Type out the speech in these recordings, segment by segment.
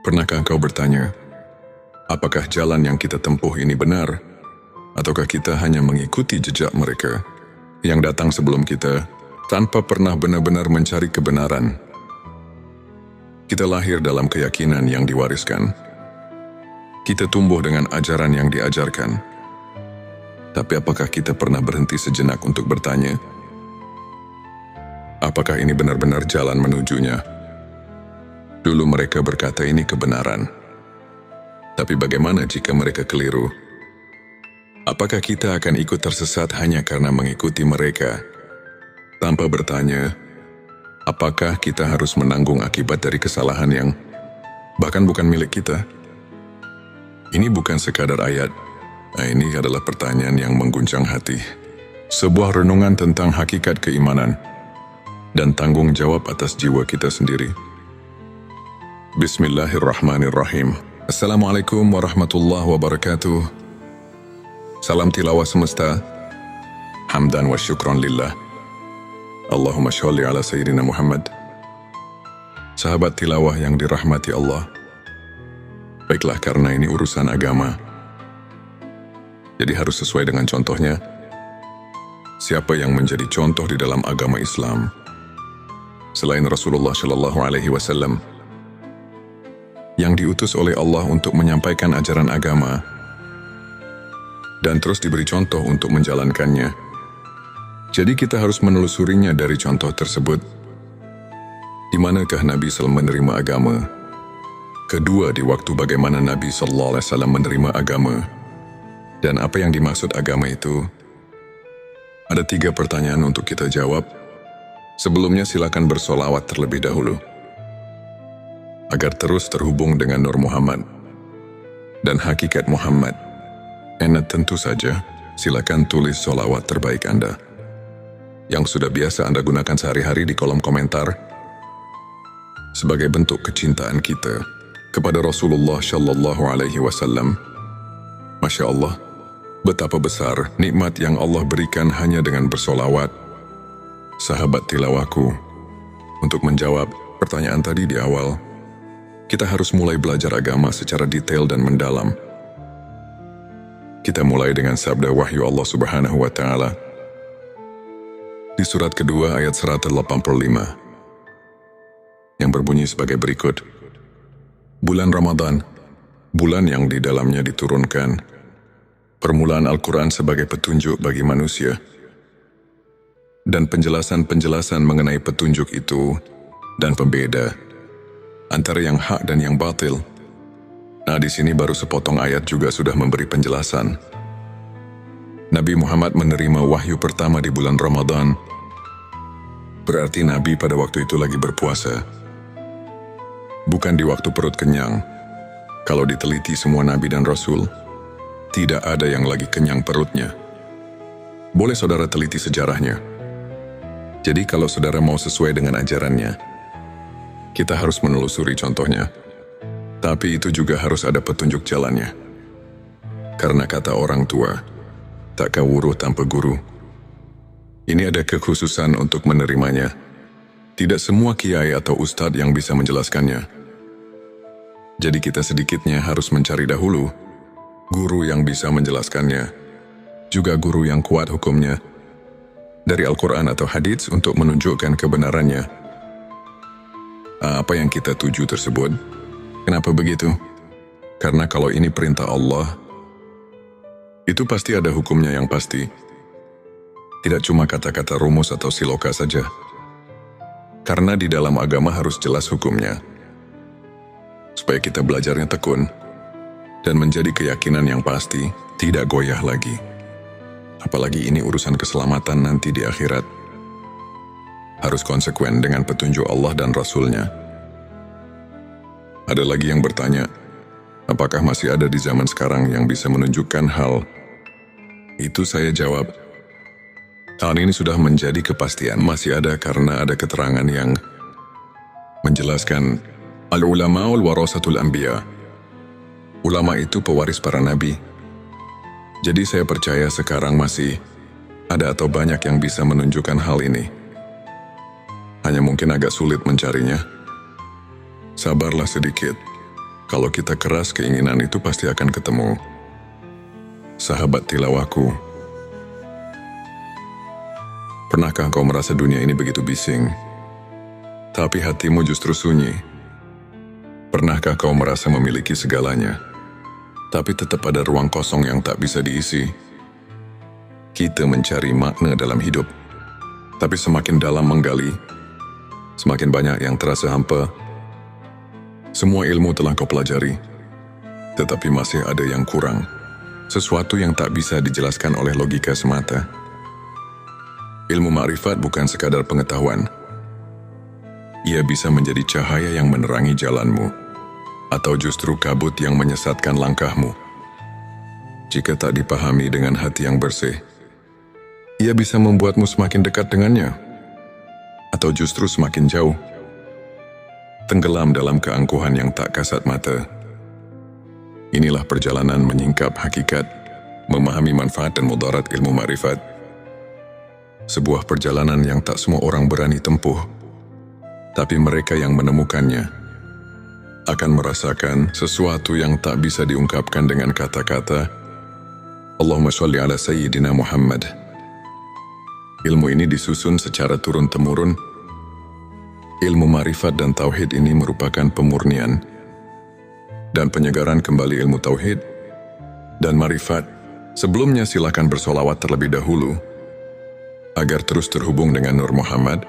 Pernahkah engkau bertanya, apakah jalan yang kita tempuh ini benar, ataukah kita hanya mengikuti jejak mereka yang datang sebelum kita tanpa pernah benar-benar mencari kebenaran? Kita lahir dalam keyakinan yang diwariskan. Kita tumbuh dengan ajaran yang diajarkan. Tapi apakah kita pernah berhenti sejenak untuk bertanya, apakah ini benar-benar jalan menujunya? Dulu mereka berkata ini kebenaran. Tapi bagaimana jika mereka keliru? Apakah kita akan ikut tersesat hanya karena mengikuti mereka? Tanpa bertanya, apakah kita harus menanggung akibat dari kesalahan yang bahkan bukan milik kita? Ini bukan sekadar ayat. Ini adalah pertanyaan yang mengguncang hati. Sebuah renungan tentang hakikat keimanan dan tanggung jawab atas jiwa kita sendiri. Bismillahirrahmanirrahim. Assalamualaikum warahmatullahi wabarakatuh. Salam tilawah semesta. Hamdan wa syukran lillah. Allahumma sholli ala sayyidina Muhammad. Sahabat tilawah yang dirahmati Allah. Baiklah, karena ini urusan agama, jadi harus sesuai dengan contohnya. Siapa yang menjadi contoh di dalam agama Islam selain Rasulullah Shallallahu Alaihi Wasallam yang diutus oleh Allah untuk menyampaikan ajaran agama dan terus diberi contoh untuk menjalankannya? Jadi kita harus menelusurinya dari contoh tersebut. Di manakah Nabi SAW menerima agama? Kedua, di waktu bagaimana Nabi SAW menerima agama? Dan apa yang dimaksud agama itu? Ada 3 pertanyaan untuk kita jawab. Sebelumnya silakan bersolawat terlebih dahulu, agar terus terhubung dengan Nur Muhammad dan hakikat Muhammad. Tentu saja, silakan tulis solawat terbaik Anda yang sudah biasa Anda gunakan sehari-hari di kolom komentar sebagai bentuk kecintaan kita kepada Rasulullah Shallallahu Alaihi Wasallam. Masya Allah, betapa besar nikmat yang Allah berikan hanya dengan bersolawat. Sahabat tilawahku, untuk menjawab pertanyaan tadi di awal, kita harus mulai belajar agama secara detail dan mendalam. Kita mulai dengan sabda wahyu Allah Subhanahu wa Ta'ala di surat kedua ayat 185 yang berbunyi sebagai berikut. Bulan Ramadan, bulan yang di dalamnya diturunkan permulaan Al-Quran sebagai petunjuk bagi manusia, dan penjelasan-penjelasan mengenai petunjuk itu dan pembeda antara yang hak dan yang batil. Nah, di sini baru sepotong ayat juga sudah memberi penjelasan. Nabi Muhammad menerima wahyu pertama di bulan Ramadan. Berarti Nabi pada waktu itu lagi berpuasa, bukan di waktu perut kenyang. Kalau diteliti semua Nabi dan Rasul, tidak ada yang lagi kenyang perutnya. Boleh saudara teliti sejarahnya. Jadi kalau saudara mau sesuai dengan ajarannya, kita harus menelusuri contohnya. Tapi itu juga harus ada petunjuk jalannya. Karena kata orang tua, tak kawuruh tanpa guru. Ini ada kekhususan untuk menerimanya. Tidak semua kiai atau ustadz yang bisa menjelaskannya. Jadi kita sedikitnya harus mencari dahulu guru yang bisa menjelaskannya, juga guru yang kuat hukumnya dari Al-Quran atau hadits untuk menunjukkan kebenarannya. Apa yang kita tuju tersebut? Kenapa begitu? Karena kalau ini perintah Allah, itu pasti ada hukumnya yang pasti. Tidak cuma kata-kata rumus atau siloka saja. Karena di dalam agama harus jelas hukumnya. Supaya kita belajarnya tekun dan menjadi keyakinan yang pasti, tidak goyah lagi. Apalagi ini urusan keselamatan nanti di akhirat. Harus konsekuen dengan petunjuk Allah dan Rasul-Nya. Ada lagi yang bertanya, apakah masih ada di zaman sekarang yang bisa menunjukkan hal itu? Saya jawab, tahun ini sudah menjadi kepastian. Masih ada karena ada keterangan yang menjelaskan al-ulama'ul warasatul anbiya. Ulama itu pewaris para nabi. Jadi saya percaya sekarang masih ada atau banyak yang bisa menunjukkan hal ini. Hanya mungkin agak sulit mencarinya. Sabarlah sedikit. Kalau kita keras, keinginan itu pasti akan ketemu. Sahabat tilawahku, pernahkah kau merasa dunia ini begitu bising, tapi hatimu justru sunyi? Pernahkah kau merasa memiliki segalanya, tapi tetap ada ruang kosong yang tak bisa diisi? Kita mencari makna dalam hidup, tapi semakin dalam menggali, semakin banyak yang terasa hampa. Semua ilmu telah kau pelajari, tetapi masih ada yang kurang. Sesuatu yang tak bisa dijelaskan oleh logika semata. Ilmu ma'rifat bukan sekadar pengetahuan. Ia bisa menjadi cahaya yang menerangi jalanmu, atau justru kabut yang menyesatkan langkahmu. Jika tak dipahami dengan hati yang bersih, ia bisa membuatmu semakin dekat dengannya, atau justru semakin jauh, tenggelam dalam keangkuhan yang tak kasat mata. Inilah perjalanan menyingkap hakikat, memahami manfaat dan mudarat ilmu ma'rifat. Sebuah perjalanan yang tak semua orang berani tempuh, tapi mereka yang menemukannya akan merasakan sesuatu yang tak bisa diungkapkan dengan kata-kata. Allahumma sholli ala Sayyidina Muhammad. Ilmu ini disusun secara turun-temurun. Ilmu ma'rifat dan tauhid ini merupakan pemurnian dan penyegaran kembali ilmu tauhid dan ma'rifat. Sebelumnya silakan bersolawat terlebih dahulu agar terus terhubung dengan Nur Muhammad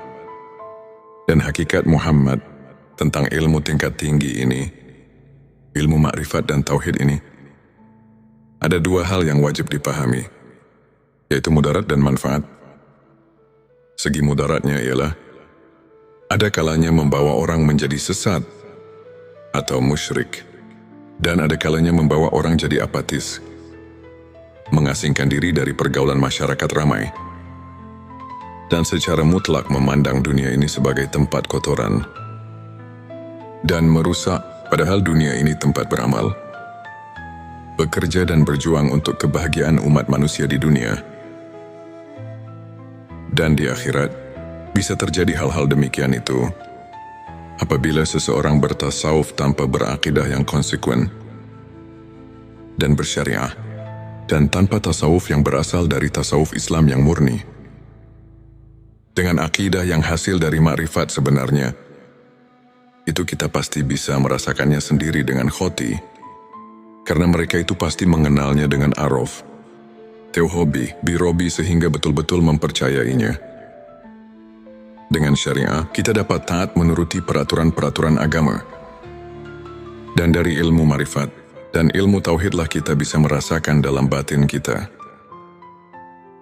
dan hakikat Muhammad tentang ilmu tingkat tinggi ini, ilmu ma'rifat dan tauhid ini. Ada dua hal yang wajib dipahami, yaitu mudarat dan manfaat. Segi mudaratnya ialah ada kalanya membawa orang menjadi sesat atau musyrik, dan ada kalanya membawa orang jadi apatis, mengasingkan diri dari pergaulan masyarakat ramai, dan secara mutlak memandang dunia ini sebagai tempat kotoran dan merusak, padahal dunia ini tempat beramal, bekerja dan berjuang untuk kebahagiaan umat manusia di dunia. Dan di akhirat, bisa terjadi hal-hal demikian itu apabila seseorang bertasawuf tanpa berakidah yang konsekuen dan bersyariah, dan tanpa tasawuf yang berasal dari tasawuf Islam yang murni. Dengan akidah yang hasil dari makrifat sebenarnya, itu kita pasti bisa merasakannya sendiri dengan khoti, karena mereka itu pasti mengenalnya dengan araf, tauhobi, birobi, sehingga betul-betul mempercayainya. Dengan syariah, kita dapat taat menuruti peraturan-peraturan agama. Dan dari ilmu ma'rifat dan ilmu tauhidlah kita bisa merasakan dalam batin kita,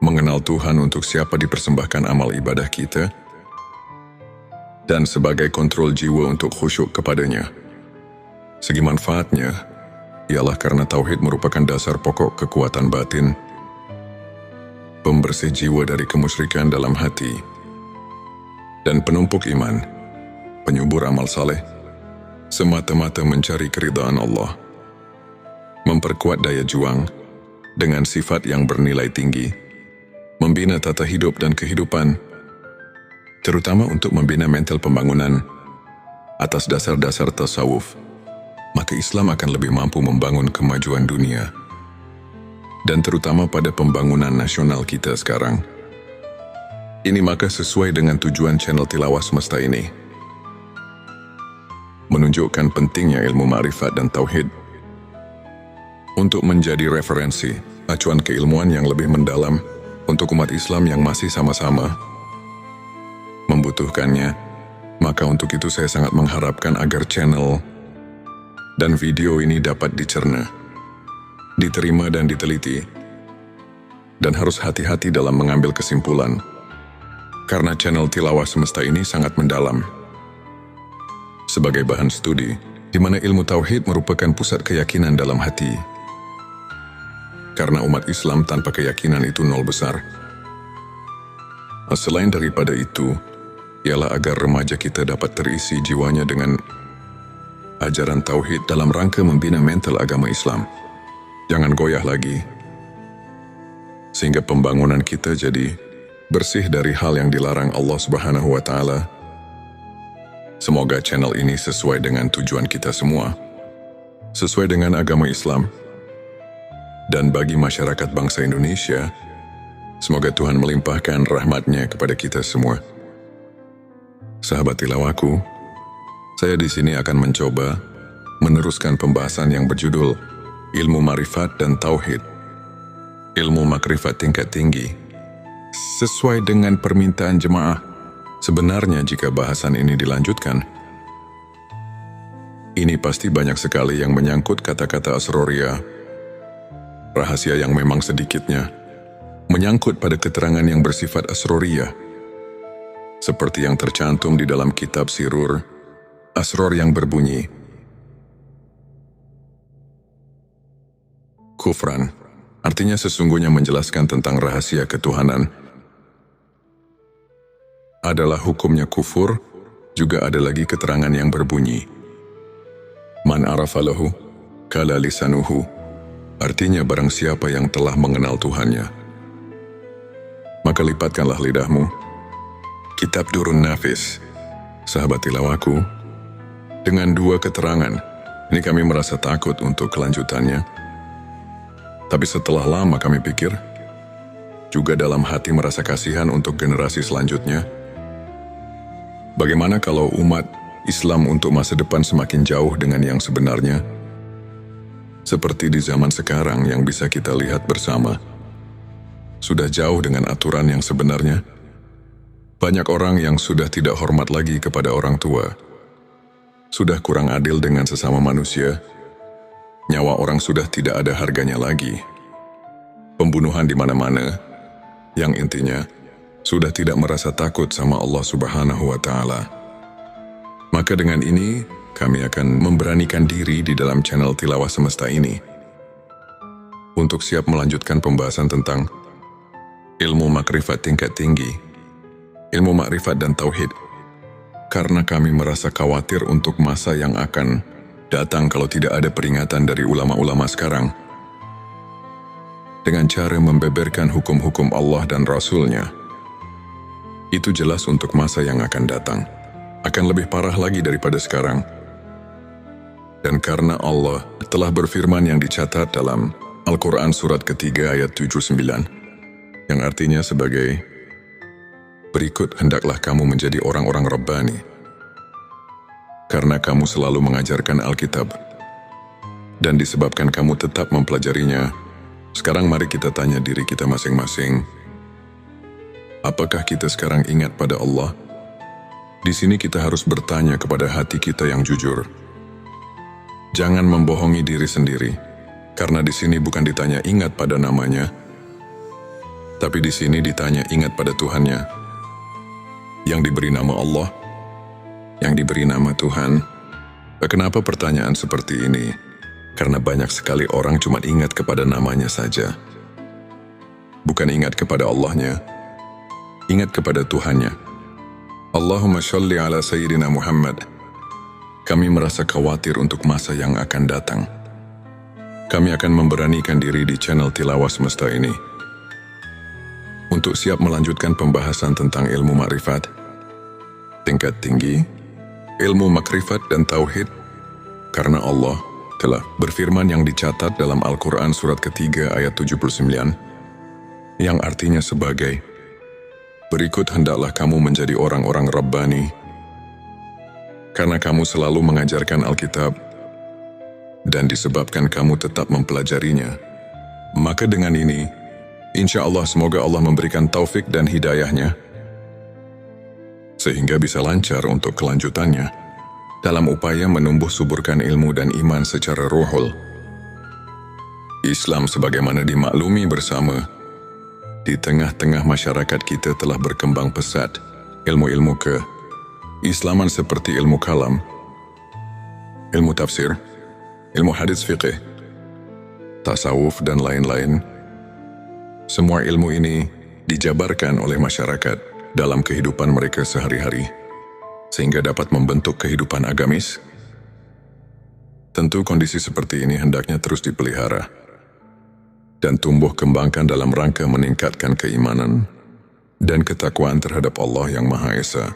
mengenal Tuhan untuk siapa dipersembahkan amal ibadah kita, dan sebagai kontrol jiwa untuk khusyuk kepadanya. Segi manfaatnya ialah karena tauhid merupakan dasar pokok kekuatan batin, pembersih jiwa dari kemusyrikan dalam hati, dan penumpuk iman, penyubur amal saleh, semata-mata mencari keridhaan Allah, memperkuat daya juang dengan sifat yang bernilai tinggi, membina tata hidup dan kehidupan, terutama untuk membina mental pembangunan atas dasar-dasar tasawuf. Maka Islam akan lebih mampu membangun kemajuan dunia, dan terutama pada pembangunan nasional kita sekarang. Ini maka sesuai dengan tujuan channel Tilawah Semesta ini, menunjukkan pentingnya ilmu ma'rifat dan tauhid untuk menjadi referensi, acuan keilmuan yang lebih mendalam untuk umat Islam yang masih sama-sama membutuhkannya. Maka untuk itu saya sangat mengharapkan agar channel dan video ini dapat dicerna, diterima dan diteliti, dan harus hati-hati dalam mengambil kesimpulan, karena channel Tilawah Semesta ini sangat mendalam sebagai bahan studi, di mana ilmu tauhid merupakan pusat keyakinan dalam hati. Karena umat Islam tanpa keyakinan itu nol besar. Selain daripada itu, ialah agar remaja kita dapat terisi jiwanya dengan ajaran tauhid dalam rangka membina mental agama Islam. Jangan goyah lagi, sehingga pembangunan kita jadi bersih dari hal yang dilarang Allah Subhanahu wa Ta'ala. Semoga channel ini sesuai dengan tujuan kita semua. sesuai dengan agama Islam. Dan bagi masyarakat bangsa Indonesia, semoga Tuhan melimpahkan rahmat-Nya kepada kita semua. Sahabat tilawahku, saya di sini akan mencoba meneruskan pembahasan yang berjudul Ilmu Ma'rifat dan Tauhid. Ilmu makrifat tingkat tinggi. Sesuai dengan permintaan jemaah, sebenarnya jika bahasan ini dilanjutkan, ini pasti banyak sekali yang menyangkut kata-kata asroria, rahasia yang memang sedikitnya menyangkut pada keterangan yang bersifat asroria, seperti yang tercantum di dalam kitab Sirur, asror yang berbunyi, kufran, artinya sesungguhnya menjelaskan tentang rahasia ketuhanan, adalah hukumnya kufur. Juga ada lagi keterangan yang berbunyi, man arafalahu kala lisanuhu, artinya barang siapa yang telah mengenal Tuhannya, maka lipatkanlah lidahmu. Kitab Durun Nafis, sahabat tilawahku, dengan dua keterangan, ini kami merasa takut untuk kelanjutannya. Tapi setelah lama kami pikir, juga dalam hati merasa kasihan untuk generasi selanjutnya. Bagaimana kalau umat Islam untuk masa depan semakin jauh dengan yang sebenarnya? Seperti di zaman sekarang yang bisa kita lihat bersama, sudah jauh dengan aturan yang sebenarnya. Banyak orang yang sudah tidak hormat lagi kepada orang tua, sudah kurang adil dengan sesama manusia, nyawa orang sudah tidak ada harganya lagi, pembunuhan di mana-mana, yang intinya sudah tidak merasa takut sama Allah Subhanahu wa Ta'ala. Maka dengan ini, kami akan memberanikan diri di dalam channel Tilawah Semesta ini untuk siap melanjutkan pembahasan tentang ilmu makrifat tingkat tinggi, ilmu makrifat dan tauhid, karena kami merasa khawatir untuk masa yang akan datang kalau tidak ada peringatan dari ulama-ulama sekarang dengan cara membeberkan hukum-hukum Allah dan Rasul-Nya. Itu jelas untuk masa yang akan datang akan lebih parah lagi daripada sekarang. Dan karena Allah telah berfirman yang dicatat dalam Al-Quran surat ketiga ayat 79, yang artinya sebagai berikut, hendaklah kamu menjadi orang-orang Rabbani, karena kamu selalu mengajarkan Alkitab, dan disebabkan kamu tetap mempelajarinya. Sekarang mari kita tanya diri kita masing-masing, apakah kita sekarang ingat pada Allah? Di sini kita harus bertanya kepada hati kita yang jujur. Jangan membohongi diri sendiri, karena di sini bukan ditanya ingat pada namanya, tapi di sini ditanya ingat pada Tuhannya, yang diberi nama Allah, yang diberi nama Tuhan. Kenapa pertanyaan seperti ini? Karena banyak sekali orang cuma ingat kepada namanya saja, bukan ingat kepada Allahnya, ingat kepada Tuhannya. Allahumma sholli ala Sayyidina Muhammad. Kami merasa khawatir untuk masa yang akan datang. Kami akan memberanikan diri di channel Tilawah Semesta ini untuk siap melanjutkan pembahasan tentang ilmu makrifat tingkat tinggi, ilmu makrifat dan tauhid, karena Allah telah berfirman yang dicatat dalam Al-Quran surat ketiga ayat 79, yang artinya sebagai berikut, hendaklah kamu menjadi orang-orang Rabbani, karena kamu selalu mengajarkan Alkitab, dan disebabkan kamu tetap mempelajarinya. Maka dengan ini, insya Allah semoga Allah memberikan taufik dan hidayahnya, sehingga bisa lancar untuk kelanjutannya, dalam upaya menumbuh suburkan ilmu dan iman secara ruhul. Islam sebagaimana dimaklumi bersama, di tengah-tengah masyarakat kita telah berkembang pesat ilmu-ilmu ke-Islaman seperti ilmu kalam, ilmu tafsir, ilmu hadis fiqih, tasawuf, dan lain-lain. Semua ilmu ini dijabarkan oleh masyarakat dalam kehidupan mereka sehari-hari, sehingga dapat membentuk kehidupan agamis. Tentu kondisi seperti ini hendaknya terus dipelihara dan tumbuh kembangkan dalam rangka meningkatkan keimanan dan ketakwaan terhadap Allah yang Maha Esa.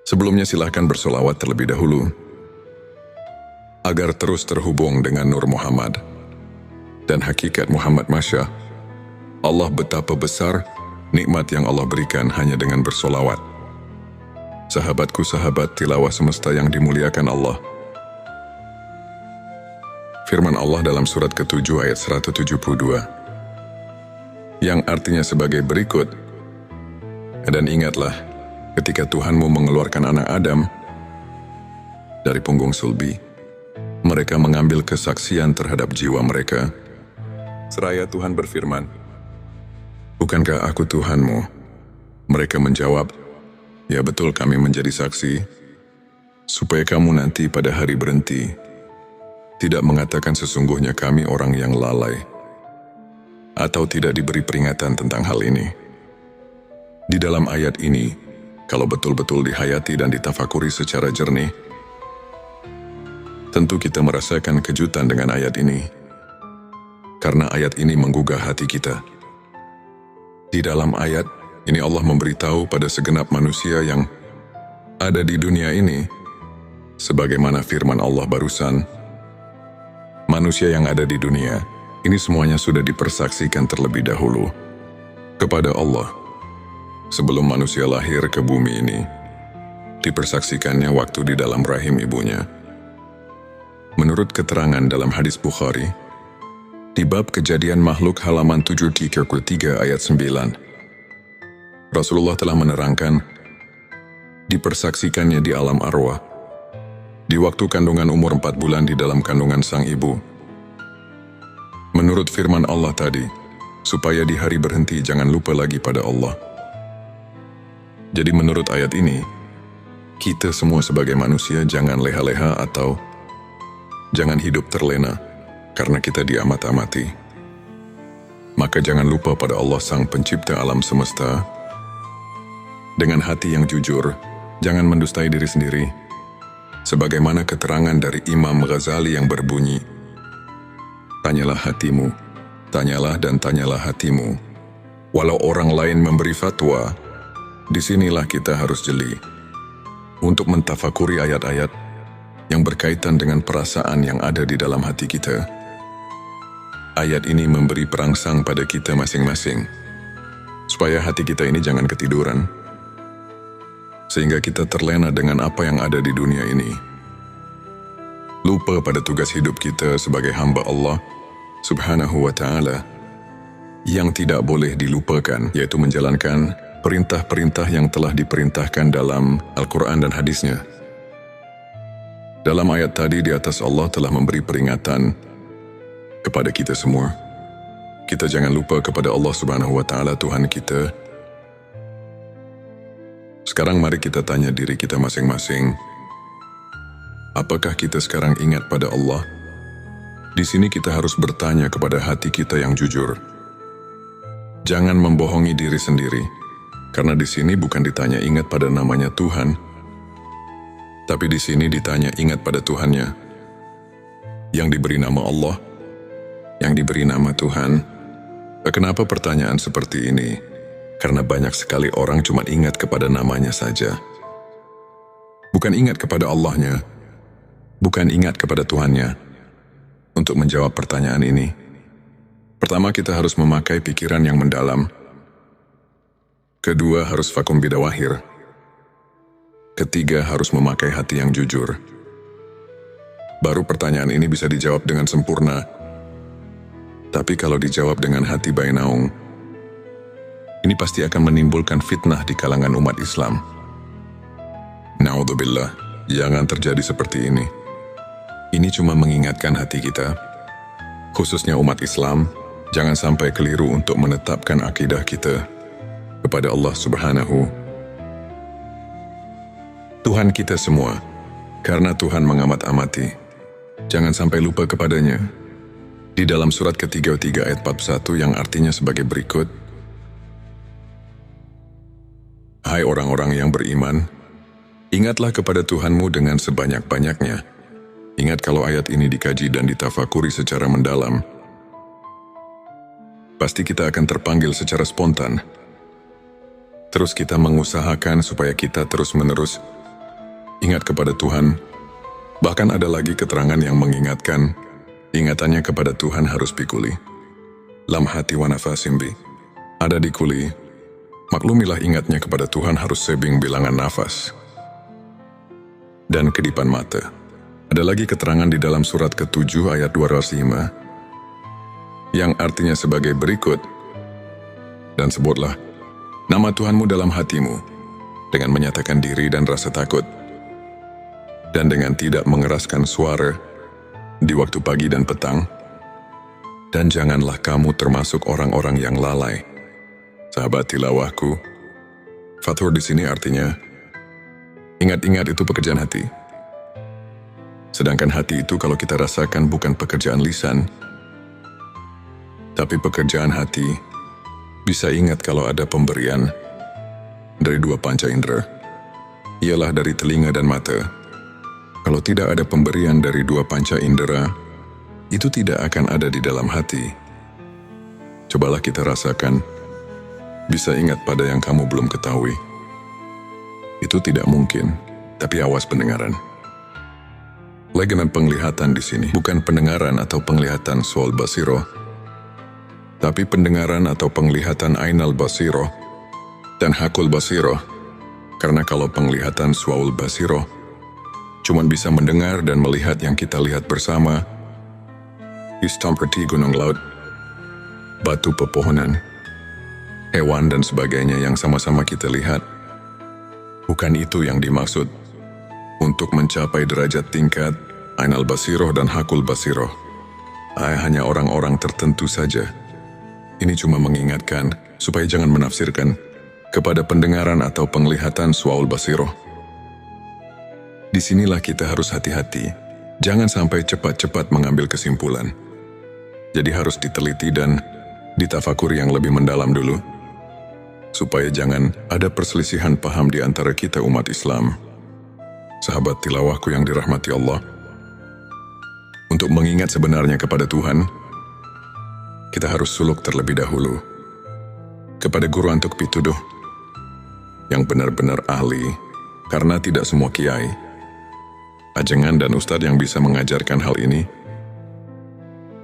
Sebelumnya silahkan bersolawat terlebih dahulu. agar terus terhubung dengan Nur Muhammad dan hakikat Muhammad Masya. Allah betapa besar nikmat yang Allah berikan hanya dengan bersolawat. Sahabatku, sahabat tilawah semesta yang dimuliakan Allah. Firman Allah dalam surat ke-7 ayat 172 yang artinya sebagai berikut. Dan ingatlah ketika Tuhanmu mengeluarkan anak Adam dari punggung sulbi, mereka mengambil kesaksian terhadap jiwa mereka. Seraya Tuhan berfirman, "Bukankah aku Tuhanmu?" Mereka menjawab, "Ya betul, kami menjadi saksi, supaya kamu nanti pada hari berhenti tidak mengatakan sesungguhnya kami orang yang lalai, atau tidak diberi peringatan tentang hal ini." Di dalam ayat ini, kalau betul-betul dihayati dan ditafakuri secara jernih, tentu kita merasakan kejutan dengan ayat ini, karena ayat ini menggugah hati kita. Di dalam ayat ini Allah memberitahu pada segenap manusia yang ada di dunia ini, sebagaimana firman Allah barusan, manusia yang ada di dunia ini semuanya sudah dipersaksikan terlebih dahulu kepada Allah. Sebelum manusia lahir ke bumi ini, dipersaksikannya waktu di dalam rahim ibunya. Menurut keterangan dalam hadis Bukhari, di bab kejadian makhluk halaman 733 ayat 9, Rasulullah telah menerangkan, dipersaksikannya di alam arwah, di waktu kandungan umur 4 bulan di dalam kandungan sang ibu. Menurut firman Allah tadi, supaya di hari berhenti jangan lupa lagi pada Allah. Jadi menurut ayat ini, kita semua sebagai manusia jangan leha-leha atau jangan hidup terlena karena kita diamat-amati. Maka jangan lupa pada Allah sang pencipta alam semesta. Dengan hati yang jujur, jangan mendustai diri sendiri. Sebagaimana keterangan dari Imam Ghazali yang berbunyi, tanyalah hatimu, tanyalah dan tanyalah hatimu. Walau orang lain memberi fatwa, disinilah kita harus jeli untuk mentafakuri ayat-ayat yang berkaitan dengan perasaan yang ada di dalam hati kita. Ayat ini memberi perangsang pada kita masing-masing, supaya hati kita ini jangan ketiduran, sehingga kita terlena dengan apa yang ada di dunia ini. Lupa pada tugas hidup kita sebagai hamba Allah Subhanahu wa Ta'ala, yang tidak boleh dilupakan, yaitu menjalankan perintah-perintah yang telah diperintahkan dalam Al-Quran dan hadisnya. Dalam ayat tadi di atas Allah telah memberi peringatan kepada kita semua. Kita jangan lupa kepada Allah Subhanahu wa Ta'ala Tuhan kita. Sekarang mari kita tanya diri kita masing-masing, apakah kita sekarang ingat pada Allah? Di sini kita harus bertanya kepada hati kita yang jujur. Jangan membohongi diri sendiri. Karena di sini bukan ditanya ingat pada namanya Tuhan, tapi di sini ditanya ingat pada Tuhannya, yang diberi nama Allah, yang diberi nama Tuhan. Kenapa pertanyaan seperti ini? Karena banyak sekali orang cuma ingat kepada namanya saja. Bukan ingat kepada Allahnya, bukan ingat kepada Tuhannya. Untuk menjawab pertanyaan ini, pertama kita harus memakai pikiran yang mendalam. Kedua, harus vakum bidawahir. Ketiga, harus memakai hati yang jujur. Baru pertanyaan ini bisa dijawab dengan sempurna. Tapi kalau dijawab dengan hati bainaung, ini pasti akan menimbulkan fitnah di kalangan umat Islam. Na'udzubillah, jangan terjadi seperti ini. Ini cuma mengingatkan hati kita, khususnya umat Islam, jangan sampai keliru untuk menetapkan akidah kita kepada Allah Subhanahu Tuhan kita semua, karena Tuhan mengamat-amati. Jangan sampai lupa kepadanya. Di dalam surat ke-33 ayat 41 yang artinya sebagai berikut, hai orang-orang yang beriman, ingatlah kepada Tuhanmu dengan sebanyak-banyaknya. Ingat kalau ayat ini dikaji dan ditafakuri secara mendalam, pasti kita akan terpanggil secara spontan. Terus kita mengusahakan supaya kita terus-menerus ingat kepada Tuhan Bahkan ada lagi keterangan yang mengingatkan, ingatannya kepada Tuhan harus pikuli. Lam hati wa nafasim bi. Ada di kuli, maklumilah ingatnya kepada Tuhan harus sebing bilangan nafas. Dan kedipan mata. Ada lagi keterangan di dalam surat ke-7 ayat 205, yang artinya sebagai berikut, dan sebutlah nama Tuhanmu dalam hatimu, dengan menyatakan diri dan rasa takut, dan dengan tidak mengeraskan suara di waktu pagi dan petang, dan janganlah kamu termasuk orang-orang yang lalai. Sahabat tilawahku, fathur di sini artinya, ingat-ingat itu pekerjaan hati. Sedangkan hati itu kalau kita rasakan bukan pekerjaan lisan, tapi pekerjaan hati bisa ingat kalau ada pemberian dari dua panca indera, ialah dari telinga dan mata. Kalau tidak ada pemberian dari dua panca indera, itu tidak akan ada di dalam hati. Cobalah kita rasakan, bisa ingat pada yang kamu belum ketahui. Itu tidak mungkin, tapi awas pendengaran. Legenan penglihatan di sini bukan pendengaran atau penglihatan sual basiro, tapi pendengaran atau penglihatan ainal basiro dan hakul basiro. Karena kalau penglihatan sual basiro cuman bisa mendengar dan melihat yang kita lihat bersama, seperti gunung laut, batu pepohonan, hewan dan sebagainya yang sama-sama kita lihat. Bukan itu yang dimaksud. Untuk mencapai derajat tingkat ainal basiroh dan hakul basiroh, hanya orang-orang tertentu saja. Ini cuma mengingatkan supaya jangan menafsirkan kepada pendengaran atau penglihatan suaul basiroh. Disinilah kita harus hati-hati, jangan sampai cepat-cepat mengambil kesimpulan. Jadi harus diteliti dan ditafakuri yang lebih mendalam dulu, supaya jangan ada perselisihan paham di antara kita umat Islam. Sahabat tilawahku yang dirahmati Allah, untuk mengingat sebenarnya kepada Tuhan, kita harus suluk terlebih dahulu kepada guru antuk pituduh yang benar-benar ahli, karena tidak semua kiai, ajengan dan ustadz yang bisa mengajarkan hal ini.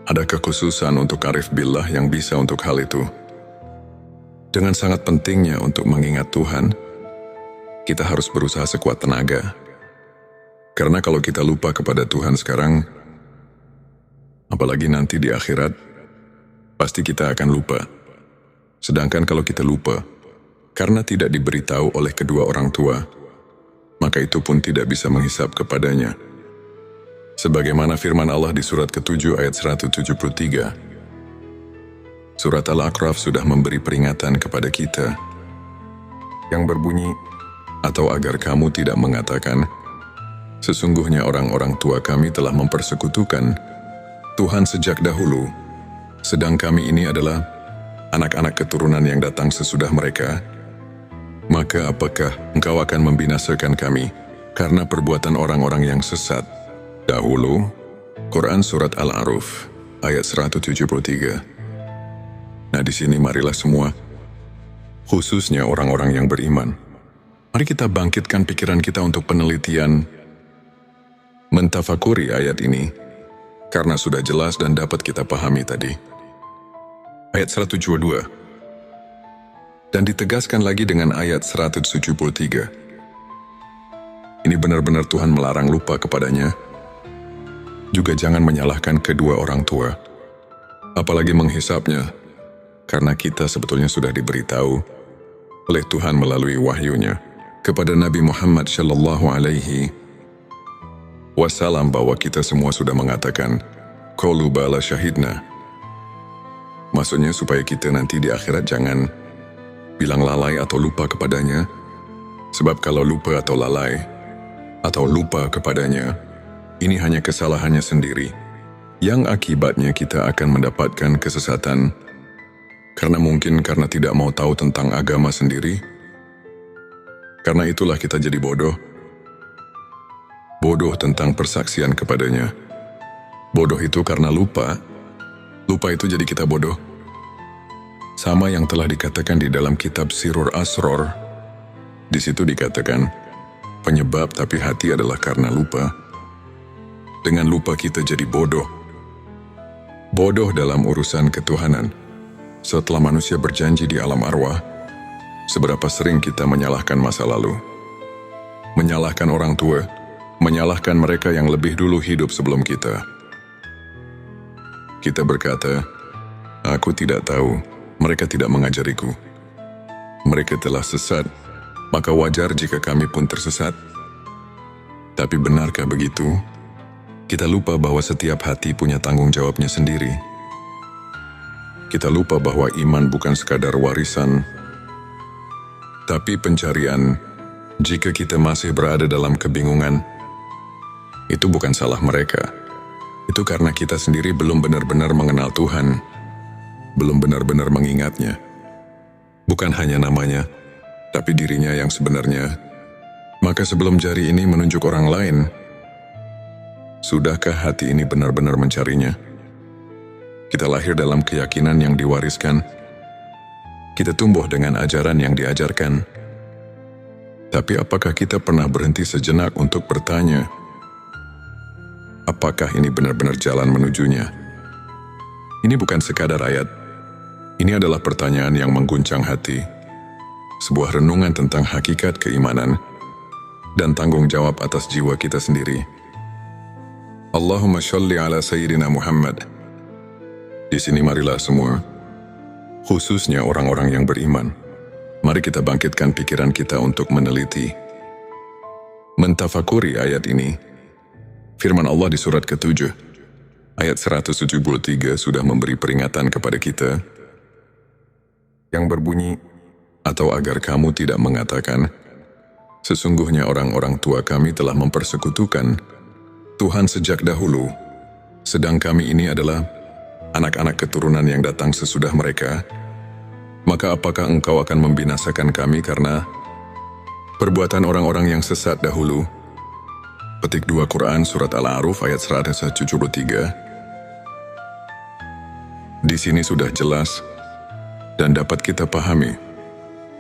Ada kekhususan untuk arif billah yang bisa untuk hal itu. Dengan sangat pentingnya untuk mengingat Tuhan, kita harus berusaha sekuat tenaga. Karena kalau kita lupa kepada Tuhan sekarang, apalagi nanti di akhirat, pasti kita akan lupa. Sedangkan kalau kita lupa, karena tidak diberitahu oleh kedua orang tua, maka itu pun tidak bisa menghisap kepadanya. Sebagaimana firman Allah di surat ke-7 ayat 173. Surat Al-A'raf sudah memberi peringatan kepada kita yang berbunyi, atau agar kamu tidak mengatakan, sesungguhnya orang-orang tua kami telah mempersekutukan Tuhan sejak dahulu, sedang kami ini adalah anak-anak keturunan yang datang sesudah mereka. Maka apakah engkau akan membinasakan kami karena perbuatan orang-orang yang sesat dahulu? Quran Surat Al-A'raf ayat 173. Nah di sini marilah semua, khususnya orang-orang yang beriman, mari kita bangkitkan pikiran kita untuk penelitian, mentafakuri ayat ini, karena sudah jelas dan dapat kita pahami tadi. Ayat 172. Dan ditegaskan lagi dengan ayat 173. Ini benar-benar Tuhan melarang lupa kepadanya. Juga jangan menyalahkan kedua orang tua, apalagi menghisapnya, karena kita sebetulnya sudah diberitahu oleh Tuhan melalui wahyunya kepada Nabi Muhammad Shallallahu Alaihi Wasallam bahwa kita semua sudah mengatakan, qalu bala syahidna. Maksudnya supaya kita nanti di akhirat jangan bilang lalai atau lupa kepadanya, sebab kalau lupa atau lalai, atau lupa kepadanya, ini hanya kesalahannya sendiri, yang akibatnya kita akan mendapatkan kesesatan, karena mungkin karena tidak mau tahu tentang agama sendiri. Karena itulah kita jadi bodoh. Bodoh tentang persaksian kepadanya. Bodoh itu karena lupa. Lupa itu jadi kita bodoh. Sama yang telah dikatakan di dalam kitab Sirur Asror. Di situ dikatakan, penyebab tapi hati adalah karena lupa. Dengan lupa kita jadi bodoh. Bodoh dalam urusan ketuhanan. Setelah manusia berjanji di alam arwah, seberapa sering kita menyalahkan masa lalu. Menyalahkan orang tua, menyalahkan mereka yang lebih dulu hidup sebelum kita. Kita berkata, aku tidak tahu, mereka tidak mengajariku. Mereka telah sesat, maka wajar jika kami pun tersesat. Tapi benarkah begitu? Kita lupa bahwa setiap hati punya tanggung jawabnya sendiri. Kita lupa bahwa iman bukan sekadar warisan, tapi pencarian. Jika kita masih berada dalam kebingungan, itu bukan salah mereka. Itu karena kita sendiri belum benar-benar mengenal Tuhan, belum benar-benar mengingatnya. Bukan hanya namanya, tapi dirinya yang sebenarnya. Maka sebelum jari ini menunjuk orang lain, sudahkah hati ini benar-benar mencarinya? Kita lahir dalam keyakinan yang diwariskan. Kita tumbuh dengan ajaran yang diajarkan. Tapi apakah kita pernah berhenti sejenak untuk bertanya, apakah ini benar-benar jalan menujunya? Ini bukan sekadar ayat. Ini adalah pertanyaan yang mengguncang hati. Sebuah renungan tentang hakikat keimanan dan tanggung jawab atas jiwa kita sendiri. Allahumma sholli ala Sayyidina Muhammad. Di sini marilah semua, khususnya orang-orang yang beriman, mari kita bangkitkan pikiran kita untuk meneliti, mentafakuri ayat ini. Firman Allah di surat ke-7, ayat 173 sudah memberi peringatan kepada kita, yang berbunyi, atau agar kamu tidak mengatakan, sesungguhnya orang-orang tua kami telah mempersekutukan Tuhan sejak dahulu, sedang kami ini adalah anak-anak keturunan yang datang sesudah mereka. Maka apakah engkau akan membinasakan kami karena perbuatan orang-orang yang sesat dahulu? Petik 2 Quran Surat Al-A'raf ayat 173. Di sini sudah jelas dan dapat kita pahami.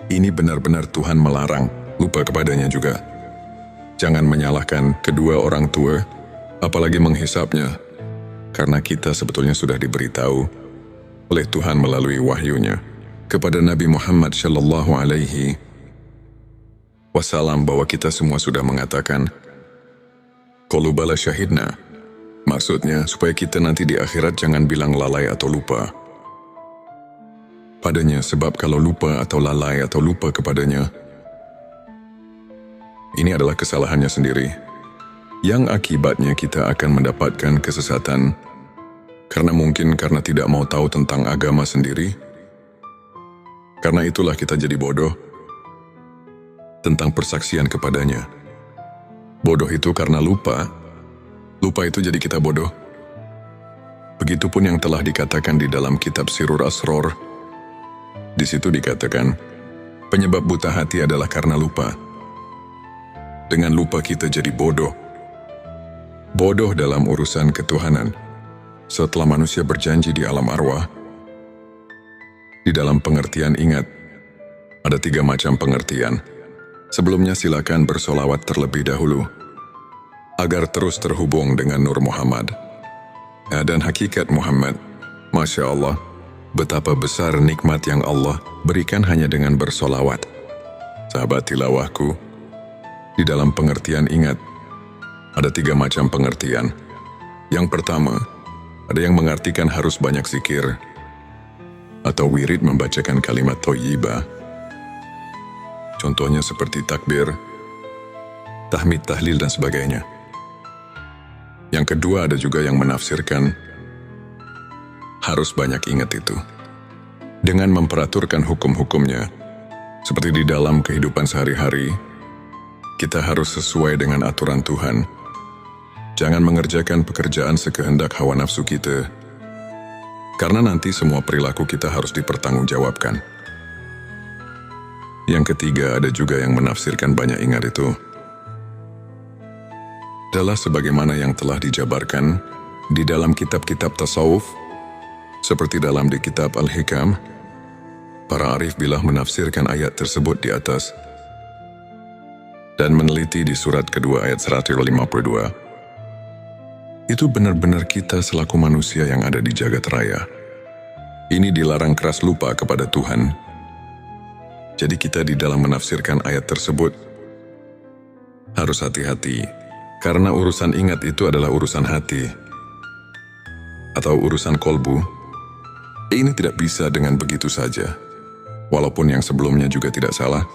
Ini benar-benar Tuhan melarang, lupa kepadanya juga. Jangan menyalahkan kedua orang tua, apalagi menghisapnya, karena kita sebetulnya sudah diberitahu oleh Tuhan melalui wahyunya kepada Nabi Muhammad Shallallahu Alaihi Wasallam bahwa kita semua sudah mengatakan, qalu bala syahidna. Maksudnya supaya kita nanti di akhirat jangan bilang lalai atau lupa padanya, sebab kalau lupa atau lalai atau lupa kepadanya, ini adalah kesalahannya sendiri, yang akibatnya kita akan mendapatkan kesesatan, karena tidak mau tahu tentang agama sendiri. Karena itulah kita jadi bodoh tentang persaksian kepadanya. Bodoh itu karena lupa itu jadi kita bodoh. Begitupun yang telah dikatakan di dalam kitab Sirur Asror. Di situ dikatakan, penyebab buta hati adalah karena lupa. Dengan lupa kita jadi bodoh. Bodoh dalam urusan ketuhanan. Setelah manusia berjanji di alam arwah, di dalam pengertian ingat, ada 3 macam pengertian. Sebelumnya silakan bersolawat terlebih dahulu, agar terus terhubung dengan Nur Muhammad. Dan hakikat Muhammad, Masya Allah, betapa besar nikmat yang Allah berikan hanya dengan bersolawat. Sahabat tilawahku, di dalam pengertian ingat, ada 3 macam pengertian. Yang pertama, ada yang mengartikan harus banyak zikir, atau wirid membacakan kalimat thayyibah. Contohnya seperti takbir, tahmid, tahlil, dan sebagainya. Yang kedua, ada juga yang menafsirkan harus banyak ingat itu, dengan memperaturkan hukum-hukumnya. Seperti di dalam kehidupan sehari-hari, kita harus sesuai dengan aturan Tuhan. Jangan mengerjakan pekerjaan sekehendak hawa nafsu kita, karena nanti semua perilaku kita harus dipertanggungjawabkan. Yang ketiga, ada juga yang menafsirkan banyak ingat itu adalah sebagaimana yang telah dijabarkan di dalam kitab-kitab tasawuf, seperti dalam di kitab Al-Hikam. Para arif billah menafsirkan ayat tersebut di atas dan meneliti di surat kedua ayat 152. itu benar-benar kita selaku manusia yang ada di jagat raya. Ini dilarang keras lupa kepada Tuhan. Jadi kita di dalam menafsirkan ayat tersebut harus hati-hati, karena urusan ingat itu adalah urusan hati atau urusan kolbu. Ini tidak bisa dengan begitu saja, walaupun yang sebelumnya juga tidak salah.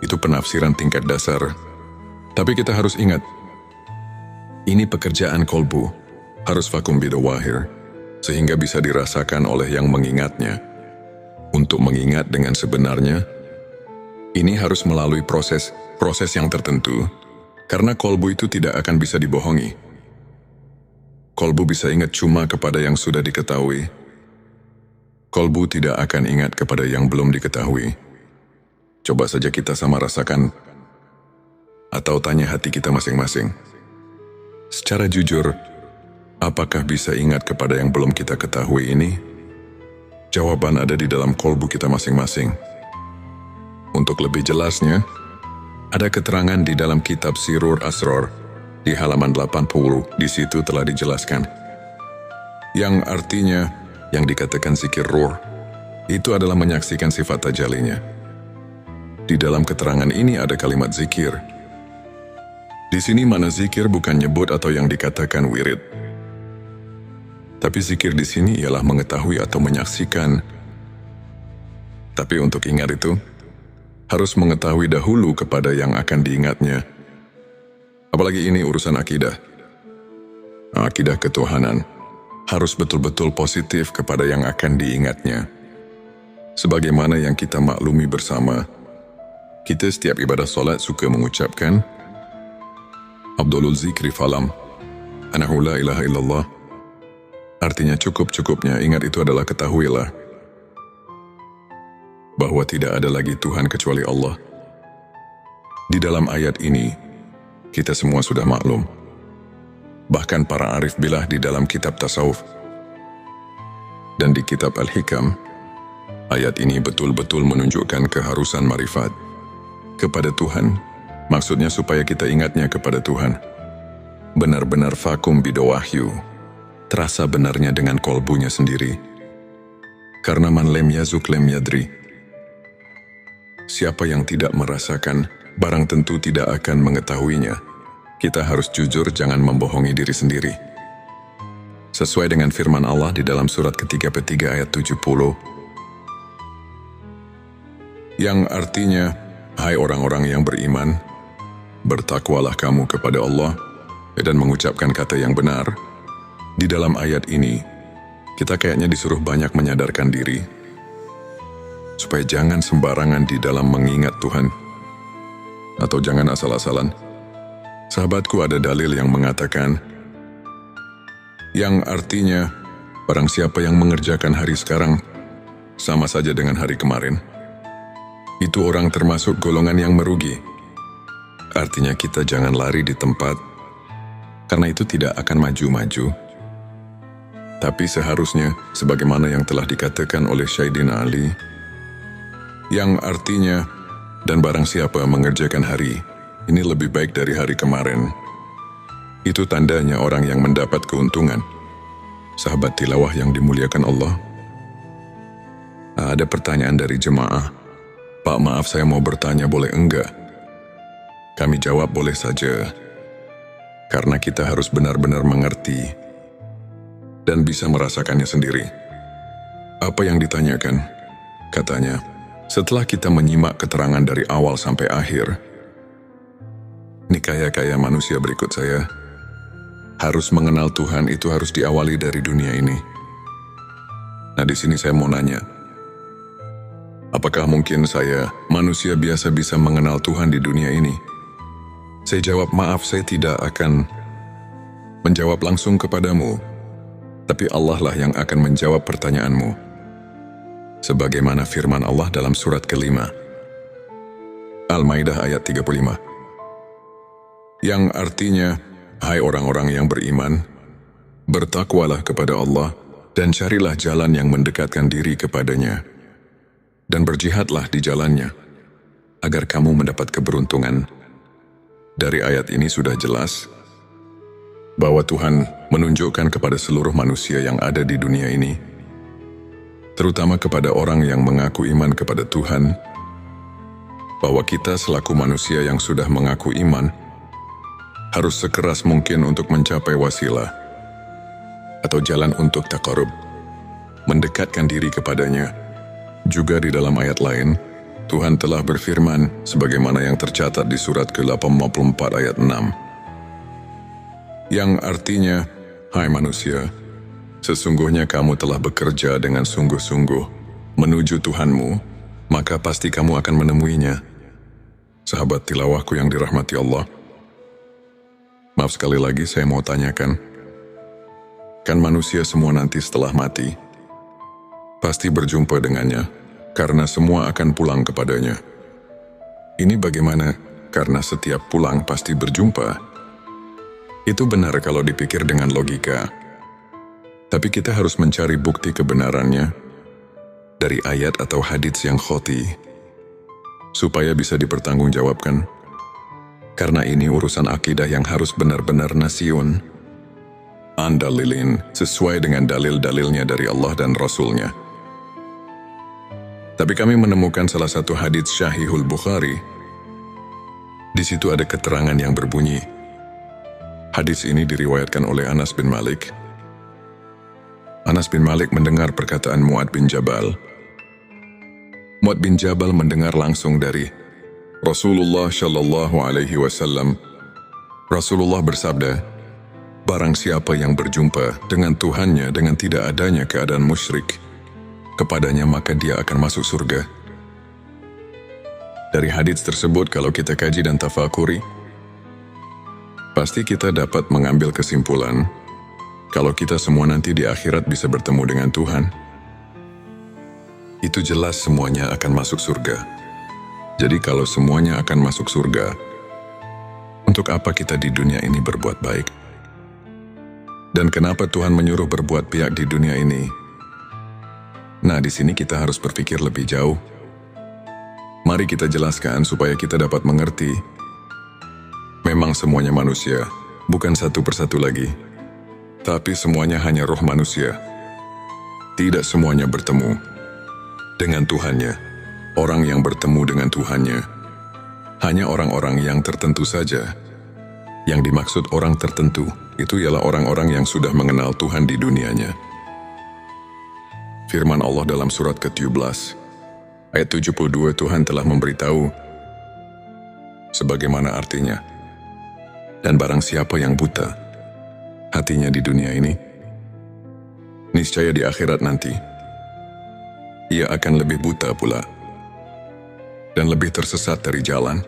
Itu penafsiran tingkat dasar. Tapi kita harus ingat, ini pekerjaan kolbu, harus vakum bidawahir, sehingga bisa dirasakan oleh yang mengingatnya. Untuk mengingat dengan sebenarnya, ini harus melalui proses yang tertentu, karena kolbu itu tidak akan bisa dibohongi. Kolbu bisa ingat cuma kepada yang sudah diketahui. Kolbu tidak akan ingat kepada yang belum diketahui. Coba saja kita sama rasakan, atau tanya hati kita masing-masing. Secara jujur, apakah bisa ingat kepada yang belum kita ketahui ini? Jawaban ada di dalam kolbu kita masing-masing. Untuk lebih jelasnya, ada keterangan di dalam kitab Sirur Asror, di halaman 80, di situ telah dijelaskan. Yang artinya, yang dikatakan zikir ruh, itu adalah menyaksikan sifat tajalinya. Di dalam keterangan ini ada kalimat zikir. Di sini mana zikir bukan nyebut atau yang dikatakan wirid. Tapi zikir di sini ialah mengetahui atau menyaksikan. Tapi untuk ingat itu, harus mengetahui dahulu kepada yang akan diingatnya. Apalagi ini urusan akidah. Akidah ketuhanan harus betul-betul positif kepada yang akan diingatnya. Sebagaimana yang kita maklumi bersama, kita setiap ibadah solat suka mengucapkan Abdulul zikri falam anahu la ilaha illallah. Artinya cukup-cukupnya ingat itu adalah ketahuilah bahwa tidak ada lagi Tuhan kecuali Allah. Di dalam ayat ini, kita semua sudah maklum. Bahkan para arif bilah di dalam kitab tasawuf dan di kitab Al-Hikam, ayat ini betul-betul menunjukkan keharusan marifat kepada Tuhan, maksudnya supaya kita ingatnya kepada Tuhan. Benar-benar vakum bidawahyu, terasa benarnya dengan kolbunya sendiri. Karena man lem yazuk lem yadri. Siapa yang tidak merasakan, barang tentu tidak akan mengetahuinya. Kita harus jujur, jangan membohongi diri sendiri. Sesuai dengan firman Allah di dalam surat ke-33 ayat 70, yang artinya, hai orang-orang yang beriman, bertakwalah kamu kepada Allah dan mengucapkan kata yang benar. Di dalam ayat ini, kita kayaknya disuruh banyak menyadarkan diri, supaya jangan sembarangan di dalam mengingat Tuhan, atau jangan asal-asalan. Sahabatku, ada dalil yang mengatakan, yang artinya, barang siapa yang mengerjakan hari sekarang, sama saja dengan hari kemarin. Itu orang termasuk golongan yang merugi. Artinya kita jangan lari di tempat, karena itu tidak akan maju-maju. Tapi seharusnya, sebagaimana yang telah dikatakan oleh Sayyidina Ali, yang artinya, dan barang siapa mengerjakan hari, ini lebih baik dari hari kemarin. Itu tandanya orang yang mendapat keuntungan. Sahabat tilawah yang dimuliakan Allah. Ada pertanyaan dari jemaah. Pak, maaf saya mau bertanya, boleh enggak? Kami jawab boleh saja. Karena kita harus benar-benar mengerti dan bisa merasakannya sendiri. Apa yang ditanyakan? Katanya, setelah kita menyimak keterangan dari awal sampai akhir, ini kaya-kaya manusia berikut saya, harus mengenal Tuhan itu harus diawali dari dunia ini. Nah, di sini saya mau nanya, apakah mungkin saya, manusia biasa, bisa mengenal Tuhan di dunia ini? Saya jawab, maaf, saya tidak akan menjawab langsung kepadamu, tapi Allah lah yang akan menjawab pertanyaanmu. Sebagaimana firman Allah dalam surat ke-5, Al-Maidah ayat 35. Yang artinya, hai orang-orang yang beriman, bertakwalah kepada Allah dan carilah jalan yang mendekatkan diri kepadanya. Dan berjihadlah di jalannya, agar kamu mendapat keberuntungan. Dari ayat ini sudah jelas, bahwa Tuhan menunjukkan kepada seluruh manusia yang ada di dunia ini, terutama kepada orang yang mengaku iman kepada Tuhan, bahwa kita selaku manusia yang sudah mengaku iman, harus sekeras mungkin untuk mencapai wasilah, atau jalan untuk taqarrub, mendekatkan diri kepadanya. Juga di dalam ayat lain, Tuhan telah berfirman sebagaimana yang tercatat di surat ke-84 ayat 6. Yang artinya, hai manusia, sesungguhnya kamu telah bekerja dengan sungguh-sungguh menuju Tuhanmu, maka pasti kamu akan menemuinya. Sahabat tilawahku yang dirahmati Allah, maaf sekali lagi saya mau tanyakan, kan manusia semua nanti setelah mati pasti berjumpa dengannya, karena semua akan pulang kepadanya. Ini bagaimana? Karena setiap pulang pasti berjumpa. Itu benar kalau dipikir dengan logika. Tapi kita harus mencari bukti kebenarannya dari ayat atau hadits yang khoti, supaya bisa dipertanggungjawabkan. Karena ini urusan akidah yang harus benar-benar nasyun, andalilin, sesuai dengan dalil-dalilnya dari Allah dan Rasulnya. Tapi kami menemukan salah satu hadits Syahihul Bukhari. Di situ ada keterangan yang berbunyi. Hadits ini diriwayatkan oleh Anas bin Malik. Anas bin Malik mendengar perkataan Mu'ad bin Jabal. Mu'ad bin Jabal mendengar langsung dari Rasulullah Shallallahu Alaihi Wasallam. Rasulullah bersabda, barang siapa yang berjumpa dengan Tuhannya dengan tidak adanya keadaan musyrik kepadanya, maka dia akan masuk surga. Dari hadits tersebut kalau kita kaji dan tafakuri, pasti kita dapat mengambil kesimpulan kalau kita semua nanti di akhirat bisa bertemu dengan Tuhan. Itu jelas semuanya akan masuk surga. Jadi kalau semuanya akan masuk surga, untuk apa kita di dunia ini berbuat baik? Dan kenapa Tuhan menyuruh berbuat baik di dunia ini? Nah, di sini kita harus berpikir lebih jauh. Mari kita jelaskan supaya kita dapat mengerti. Memang semuanya manusia, bukan satu persatu lagi. Tapi semuanya hanya roh manusia. Tidak semuanya bertemu dengan Tuhannya. Orang yang bertemu dengan Tuhannya hanya orang-orang yang tertentu saja. Yang dimaksud orang tertentu itu ialah orang-orang yang sudah mengenal Tuhan di dunianya. Firman Allah dalam surat ke-17 ayat 72, Tuhan telah memberitahu sebagaimana artinya. Dan barang siapa yang buta hatinya di dunia ini, niscaya di akhirat nanti ia akan lebih buta pula dan lebih tersesat dari jalan.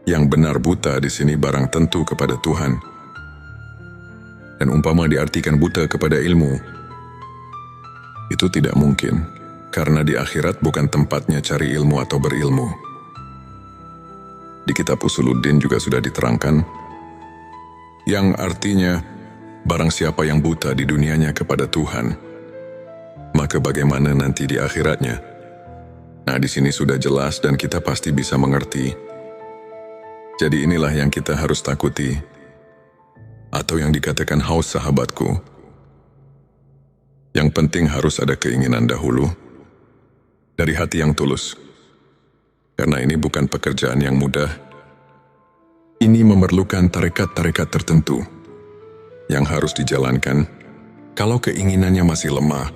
Yang benar buta di sini barang tentu kepada Tuhan. Dan umpama diartikan buta kepada ilmu, itu tidak mungkin, karena di akhirat bukan tempatnya cari ilmu atau berilmu. Di kitab Usuluddin juga sudah diterangkan, yang artinya, barang siapa yang buta di dunianya kepada Tuhan, maka bagaimana nanti di akhiratnya? Nah, di sini sudah jelas dan kita pasti bisa mengerti. Jadi inilah yang kita harus takuti, atau yang dikatakan haus sahabatku. Yang penting harus ada keinginan dahulu, dari hati yang tulus. Karena ini bukan pekerjaan yang mudah. Ini memerlukan tarekat-tarekat tertentu yang harus dijalankan. Kalau keinginannya masih lemah,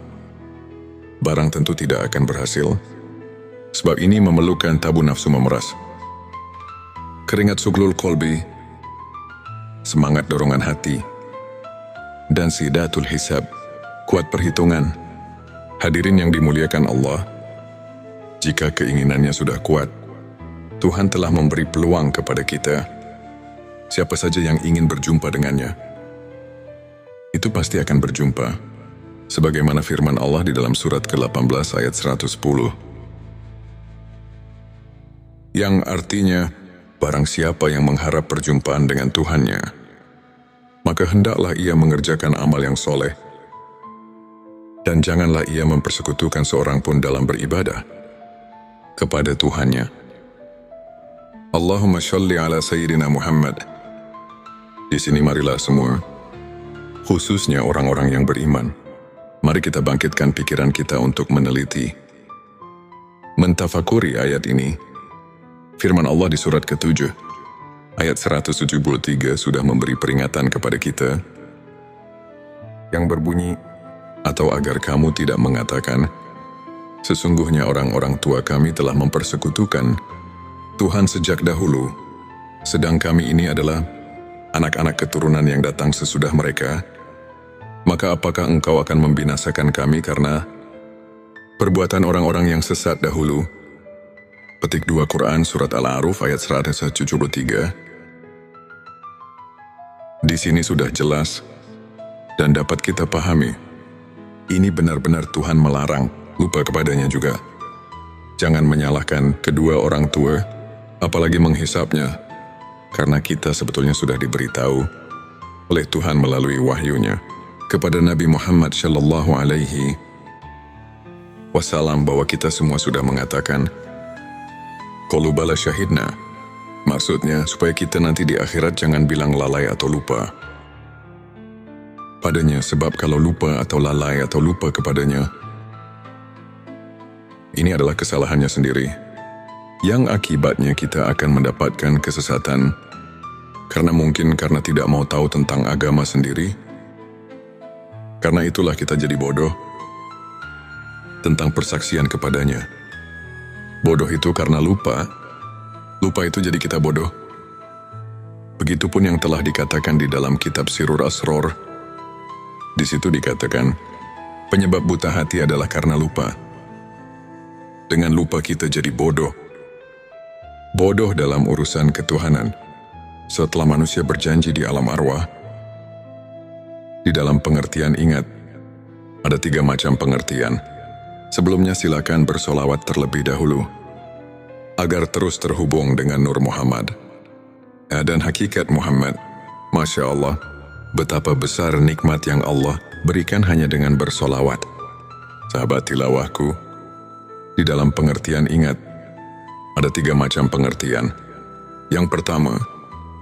barang tentu tidak akan berhasil. Sebab ini memerlukan tabu nafsu memeras, keringat suglul kolbi, semangat dorongan hati, dan sidatul hisab, kuat perhitungan. Hadirin yang dimuliakan Allah, jika keinginannya sudah kuat, Tuhan telah memberi peluang kepada kita. Siapa saja yang ingin berjumpa dengannya, itu pasti akan berjumpa. Sebagaimana firman Allah di dalam surat ke-18 ayat 110. Yang artinya, barang siapa yang mengharap perjumpaan dengan Tuhannya, maka hendaklah ia mengerjakan amal yang soleh. Dan janganlah ia mempersekutukan seorang pun dalam beribadah kepada Tuhannya. Allahumma sholli ala Sayyidina Muhammad Di sini marilah semua, khususnya orang-orang yang beriman, mari kita bangkitkan pikiran kita untuk meneliti, mentafakuri ayat ini. Firman Allah di surat ke-7, ayat 173 sudah memberi peringatan kepada kita yang berbunyi, atau agar kamu tidak mengatakan, sesungguhnya orang-orang tua kami telah mempersekutukan Tuhan sejak dahulu, sedang kami ini adalah anak-anak keturunan yang datang sesudah mereka. Maka apakah engkau akan membinasakan kami karena perbuatan orang-orang yang sesat dahulu? Petik 2 Quran Surat Al-A'raf ayat 173. Di sini sudah jelas dan dapat kita pahami, ini benar-benar Tuhan melarang, lupa kepadanya juga. Jangan menyalahkan kedua orang tua, apalagi menghisapnya, karena kita sebetulnya sudah diberitahu oleh Tuhan melalui wahyunya kepada Nabi Muhammad Shallallahu Alaihi Wasallam bahwa kita semua sudah mengatakan, qalu bala syahidna, maksudnya supaya kita nanti di akhirat jangan bilang lalai atau lupa padanya, sebab kalau lupa atau lalai atau lupa kepadanya, ini adalah kesalahannya sendiri, yang akibatnya kita akan mendapatkan kesesatan, karena mungkin karena tidak mau tahu tentang agama sendiri. Karena itulah kita jadi bodoh tentang persaksian kepadanya. Bodoh itu karena lupa itu jadi kita bodoh. Begitupun yang telah dikatakan di dalam kitab Sirur Asror. Di situ dikatakan, penyebab buta hati adalah karena lupa. Dengan lupa kita jadi bodoh. Bodoh dalam urusan ketuhanan. Setelah manusia berjanji di alam arwah, di dalam pengertian ingat, ada 3 macam pengertian. Sebelumnya silakan bersolawat terlebih dahulu, agar terus terhubung dengan Nur Muhammad. Dan hakikat Muhammad, Masya Allah, betapa besar nikmat yang Allah berikan hanya dengan bersolawat. Sahabat tilawahku, di dalam pengertian ingat, ada 3 macam pengertian. Yang pertama,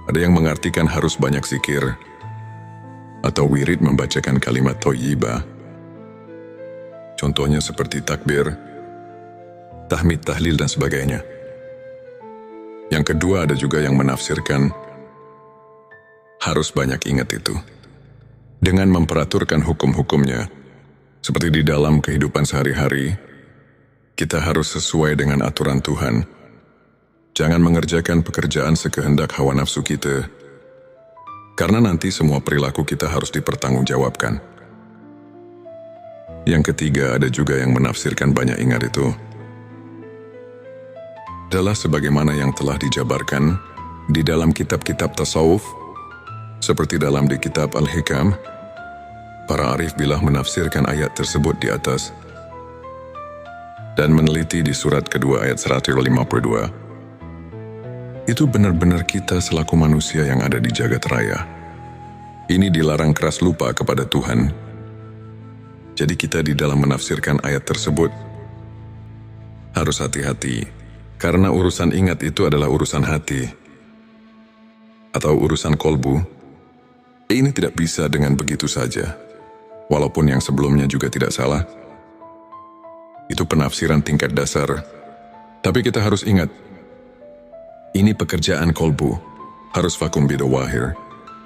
ada yang mengartikan harus banyak zikir, atau wirid membacakan kalimat thayyibah. Contohnya seperti takbir, tahmid, tahlil, dan sebagainya. Yang kedua, ada juga yang menafsirkan harus banyak ingat itu, dengan memperaturkan hukum-hukumnya. Seperti di dalam kehidupan sehari-hari, kita harus sesuai dengan aturan Tuhan. Jangan mengerjakan pekerjaan sekehendak hawa nafsu kita, karena nanti semua perilaku kita harus dipertanggungjawabkan. Yang ketiga, ada juga yang menafsirkan banyak ingat itu adalah sebagaimana yang telah dijabarkan di dalam kitab-kitab tasawuf, seperti dalam di kitab Al-Hikam. Para arif billah menafsirkan ayat tersebut di atas dan meneliti di surat kedua ayat 152. Itu benar-benar kita selaku manusia yang ada di jagat raya. Ini dilarang keras lupa kepada Tuhan. Jadi kita di dalam menafsirkan ayat tersebut harus hati-hati, karena urusan ingat itu adalah urusan hati atau urusan kolbu. Ini tidak bisa dengan begitu saja, walaupun yang sebelumnya juga tidak salah. Itu penafsiran tingkat dasar. Tapi kita harus ingat, ini pekerjaan kolbu, harus vakum bidawahir,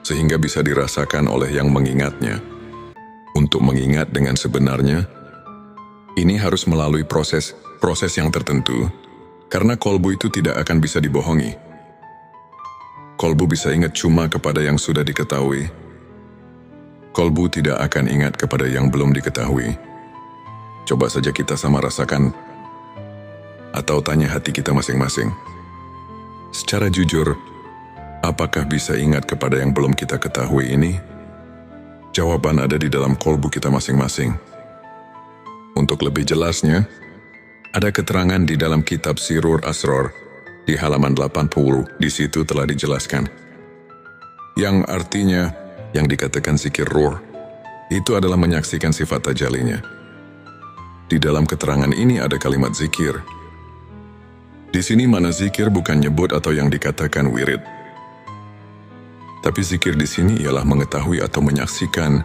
sehingga bisa dirasakan oleh yang mengingatnya. Untuk mengingat dengan sebenarnya, ini harus melalui proses yang tertentu, karena kolbu itu tidak akan bisa dibohongi. Kolbu bisa ingat cuma kepada yang sudah diketahui. Kolbu tidak akan ingat kepada yang belum diketahui. Coba saja kita sama rasakan, atau tanya hati kita masing-masing. Secara jujur, apakah bisa ingat kepada yang belum kita ketahui ini? Jawaban ada di dalam kolbu kita masing-masing. Untuk lebih jelasnya, ada keterangan di dalam kitab Sirur Asror di halaman 80. Di situ telah dijelaskan, yang artinya yang dikatakan zikir ruh itu adalah menyaksikan sifat tajalinya. Di dalam keterangan ini ada kalimat zikir. Di sini mana zikir bukan nyebut atau yang dikatakan wirid. Tapi zikir di sini ialah mengetahui atau menyaksikan.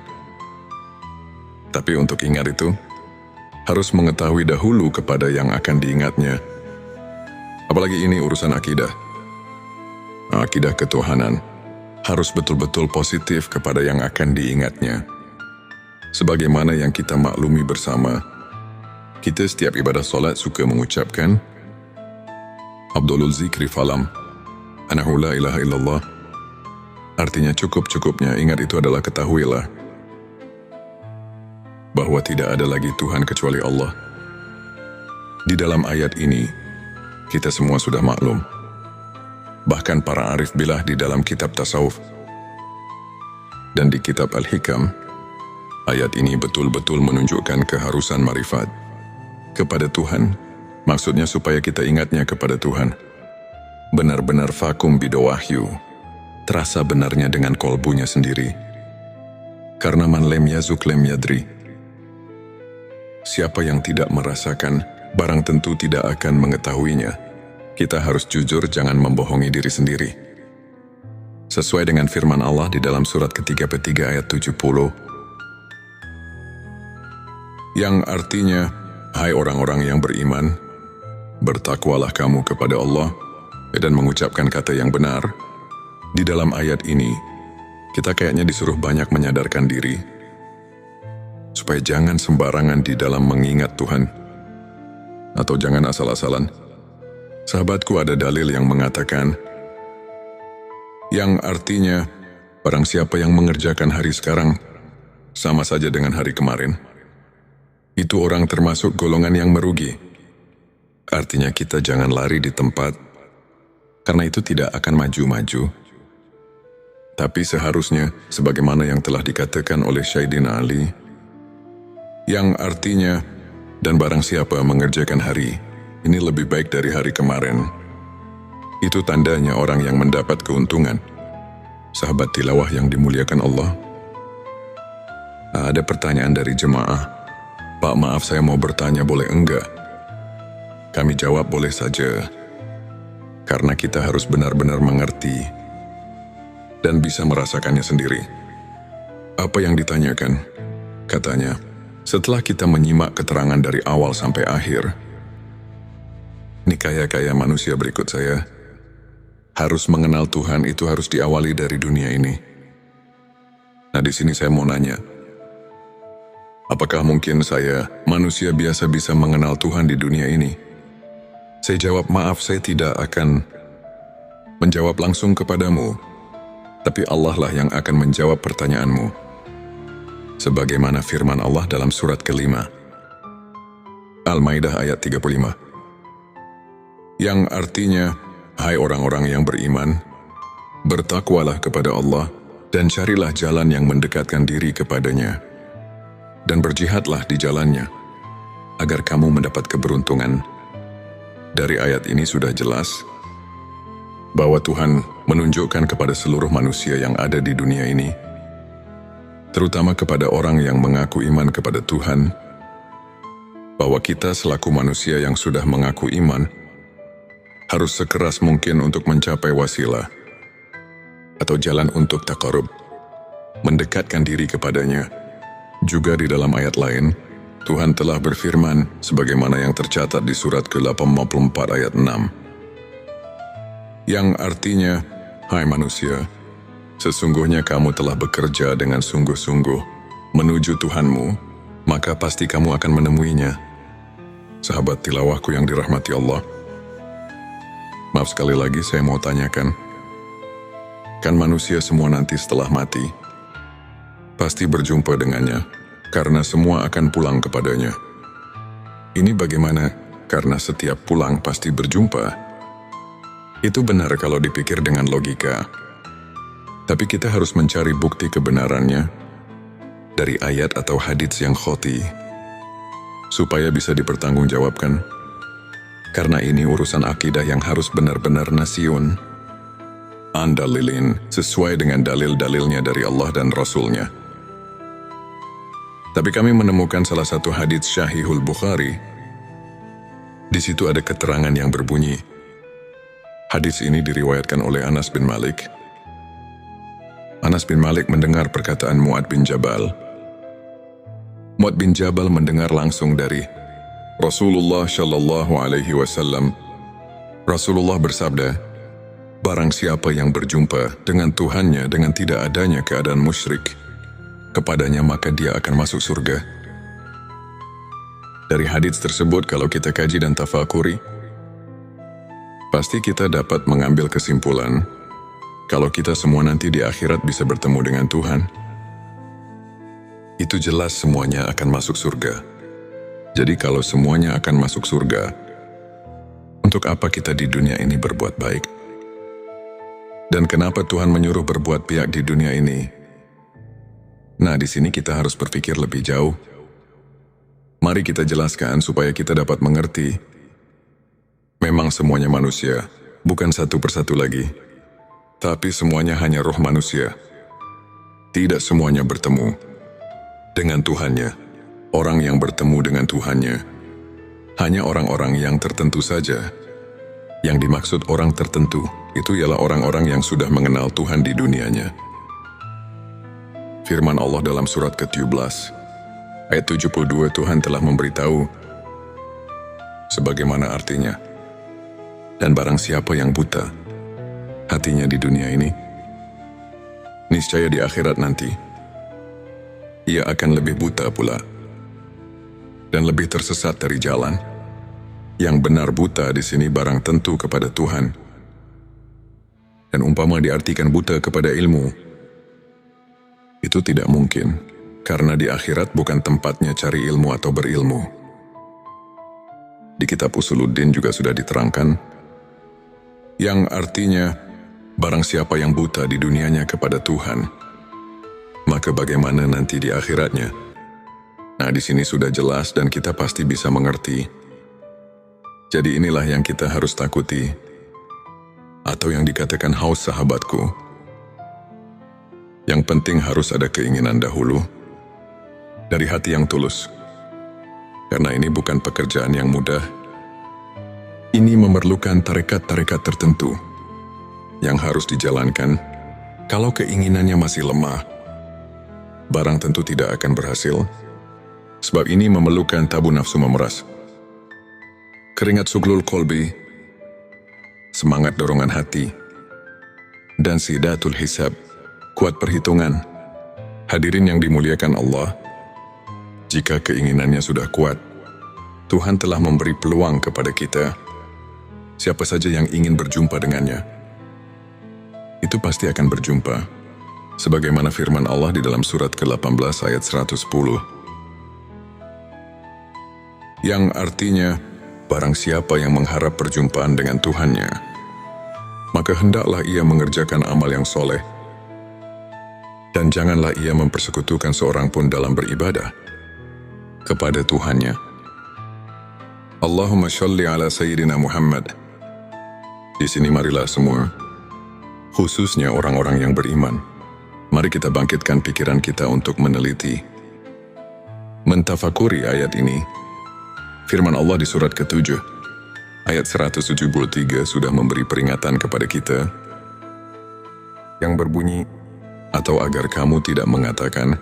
Tapi untuk ingat itu, harus mengetahui dahulu kepada yang akan diingatnya. Apalagi ini urusan akidah. Akidah ketuhanan harus betul-betul positif kepada yang akan diingatnya. Sebagaimana yang kita maklumi bersama, kita setiap ibadah solat suka mengucapkan Abdulul zikri falam, anahu la ilaha illallah. Artinya cukup-cukupnya ingat itu adalah ketahuilah bahwa tidak ada lagi Tuhan kecuali Allah. Di dalam ayat ini, kita semua sudah maklum. Bahkan para arif bilah di dalam kitab tasawuf dan di kitab Al-Hikam, ayat ini betul-betul menunjukkan keharusan marifat kepada Tuhan. Maksudnya supaya kita ingatnya kepada Tuhan. Benar-benar vakum bidawahyu, terasa benarnya dengan kolbunya sendiri. Karena man lem yazuk lem yadri. Siapa yang tidak merasakan, barang tentu tidak akan mengetahuinya. Kita harus jujur, jangan membohongi diri sendiri. Sesuai dengan firman Allah di dalam surat ke-33 ayat 70. Yang artinya, hai orang-orang yang beriman, bertakwalah kamu kepada Allah dan mengucapkan kata yang benar. Di dalam ayat ini, kita kayaknya disuruh banyak menyadarkan diri, supaya jangan sembarangan di dalam mengingat Tuhan, atau jangan asal-asalan. Sahabatku, ada dalil yang mengatakan, yang artinya, barang siapa yang mengerjakan hari sekarang, sama saja dengan hari kemarin, itu orang termasuk golongan yang merugi. Artinya kita jangan lari di tempat, karena itu tidak akan maju-maju. Tapi seharusnya, sebagaimana yang telah dikatakan oleh Sayyidina Ali, yang artinya, dan barang siapa mengerjakan hari, ini lebih baik dari hari kemarin. Itu tandanya orang yang mendapat keuntungan. Sahabat tilawah yang dimuliakan Allah. Ada pertanyaan dari jemaah. Pak, maaf saya mau bertanya, boleh enggak? Kami jawab boleh saja. Karena kita harus benar-benar mengerti dan bisa merasakannya sendiri. Apa yang ditanyakan? Katanya, setelah kita menyimak keterangan dari awal sampai akhir, ini kaya-kaya manusia berikut saya, harus mengenal Tuhan itu harus diawali dari dunia ini. Nah, di sini saya mau nanya, apakah mungkin saya, manusia biasa, bisa mengenal Tuhan di dunia ini? Saya jawab, maaf, saya tidak akan menjawab langsung kepadamu, tapi Allah lah yang akan menjawab pertanyaanmu. Sebagaimana firman Allah dalam surat ke-5, Al-Maidah ayat 35. Yang artinya, hai orang-orang yang beriman, bertakwalah kepada Allah dan carilah jalan yang mendekatkan diri kepadanya, dan berjihadlah di jalannya, agar kamu mendapat keberuntungan. Dari ayat ini sudah jelas bahwa Tuhan menunjukkan kepada seluruh manusia yang ada di dunia ini, terutama kepada orang yang mengaku iman kepada Tuhan, bahwa kita selaku manusia yang sudah mengaku iman, harus sekeras mungkin untuk mencapai wasilah, atau jalan untuk taqarrub, mendekatkan diri kepadanya. Juga di dalam ayat lain, Tuhan telah berfirman, sebagaimana yang tercatat di surat ke-84 ayat 6. Yang artinya, hai manusia, sesungguhnya kamu telah bekerja dengan sungguh-sungguh menuju Tuhanmu, maka pasti kamu akan menemuinya. Sahabat tilawahku yang dirahmati Allah, maaf sekali lagi saya mau tanyakan, kan manusia semua nanti setelah mati pasti berjumpa dengannya, karena semua akan pulang kepadanya. Ini bagaimana? Karena setiap pulang pasti berjumpa. Itu benar kalau dipikir dengan logika. Tapi kita harus mencari bukti kebenarannya dari ayat atau hadits yang khoti, supaya bisa dipertanggungjawabkan. Karena ini urusan akidah yang harus benar-benar nasyun, andalilin, sesuai dengan dalil-dalilnya dari Allah dan Rasulnya. Tapi kami menemukan salah satu hadits Syahihul Bukhari. Di situ ada keterangan yang berbunyi. Hadits ini diriwayatkan oleh Anas bin Malik. Anas bin Malik mendengar perkataan Mu'ad bin Jabal. Mu'ad bin Jabal mendengar langsung dari Rasulullah Shallallahu Alaihi Wasallam. Rasulullah bersabda, barang siapa yang berjumpa dengan Tuhannya dengan tidak adanya keadaan musyrik kepadanya, maka dia akan masuk surga. Dari hadits tersebut, kalau kita kaji dan tafakuri, pasti kita dapat mengambil kesimpulan kalau kita semua nanti di akhirat bisa bertemu dengan Tuhan. Itu jelas semuanya akan masuk surga. Jadi kalau semuanya akan masuk surga, untuk apa kita di dunia ini berbuat baik? Dan kenapa Tuhan menyuruh berbuat baik di dunia ini? Nah, di sini kita harus berpikir lebih jauh. Mari kita jelaskan supaya kita dapat mengerti. Memang semuanya manusia, bukan satu persatu lagi. Tapi semuanya hanya roh manusia. Tidak semuanya bertemu dengan Tuhannya. Orang yang bertemu dengan Tuhannya hanya orang-orang yang tertentu saja. Yang dimaksud orang tertentu itu ialah orang-orang yang sudah mengenal Tuhan di dunianya. Firman Allah dalam surat ke-17 ayat 72, Tuhan telah memberitahu sebagaimana artinya. Dan barang siapa yang buta hatinya di dunia ini, niscaya di akhirat nanti ia akan lebih buta pula dan lebih tersesat dari jalan. Yang benar buta di sini barang tentu kepada Tuhan. Dan umpama diartikan buta kepada ilmu, itu tidak mungkin, karena di akhirat bukan tempatnya cari ilmu atau berilmu. Di kitab Usuluddin juga sudah diterangkan, yang artinya barang siapa yang buta di dunianya kepada Tuhan, maka bagaimana nanti di akhiratnya? Nah, di sini sudah jelas dan kita pasti bisa mengerti. Jadi inilah yang kita harus takuti, atau yang dikatakan haus sahabatku. Yang penting harus ada keinginan dahulu, dari hati yang tulus. Karena ini bukan pekerjaan yang mudah. Ini memerlukan tarekat-tarekat tertentu yang harus dijalankan. Kalau keinginannya masih lemah, barang tentu tidak akan berhasil. Sebab ini memerlukan tabu nafsu memeras, keringat suglul kolbi, semangat dorongan hati, dan sidatul hisab, kuat perhitungan. Hadirin yang dimuliakan Allah, jika keinginannya sudah kuat, Tuhan telah memberi peluang kepada kita. Siapa saja yang ingin berjumpa dengannya, itu pasti akan berjumpa. Sebagaimana firman Allah di dalam surat ke-18 ayat 110. Yang artinya, barang siapa yang mengharap perjumpaan dengan Tuhannya, maka hendaklah ia mengerjakan amal yang soleh. Dan janganlah ia mempersekutukan seorang pun dalam beribadah kepada Tuhannya. Allahumma sholli ala Sayyidina Muhammad. Di sini marilah semua, khususnya orang-orang yang beriman, mari kita bangkitkan pikiran kita untuk meneliti, mentafakuri ayat ini. Firman Allah di surat ke-7, ayat 173 sudah memberi peringatan kepada kita, yang berbunyi, atau agar kamu tidak mengatakan,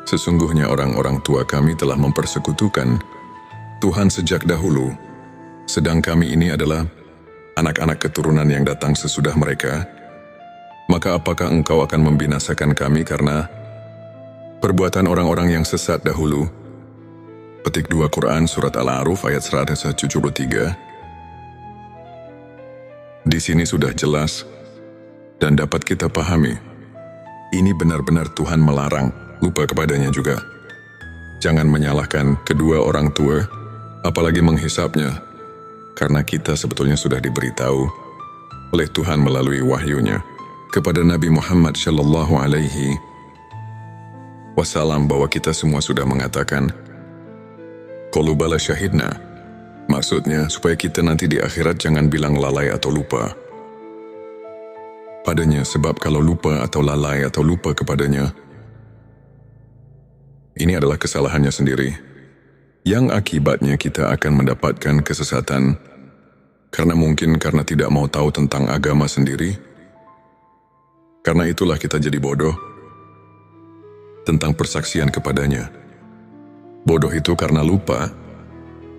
sesungguhnya orang-orang tua kami telah mempersekutukan Tuhan sejak dahulu, sedang kami ini adalah anak-anak keturunan yang datang sesudah mereka. Maka apakah engkau akan membinasakan kami karena perbuatan orang-orang yang sesat dahulu? Petik 2 Quran Surat Al-A'raf ayat 173. Di sini sudah jelas dan dapat kita pahami. Ini benar-benar Tuhan melarang, lupa kepadanya juga. Jangan menyalahkan kedua orang tua, apalagi menghisapnya, karena kita sebetulnya sudah diberitahu oleh Tuhan melalui wahyunya kepada Nabi Muhammad Shallallahu Alaihi Wasallam bahwa kita semua sudah mengatakan, qalu bala syahidna. Maksudnya supaya kita nanti di akhirat jangan bilang lalai atau lupa padanya, sebab kalau lupa atau lalai atau lupa kepadanya, ini adalah kesalahannya sendiri, yang akibatnya kita akan mendapatkan kesesatan, karena mungkin karena tidak mau tahu tentang agama sendiri, Karena itulah kita jadi bodoh tentang persaksian kepadanya. Bodoh itu karena lupa.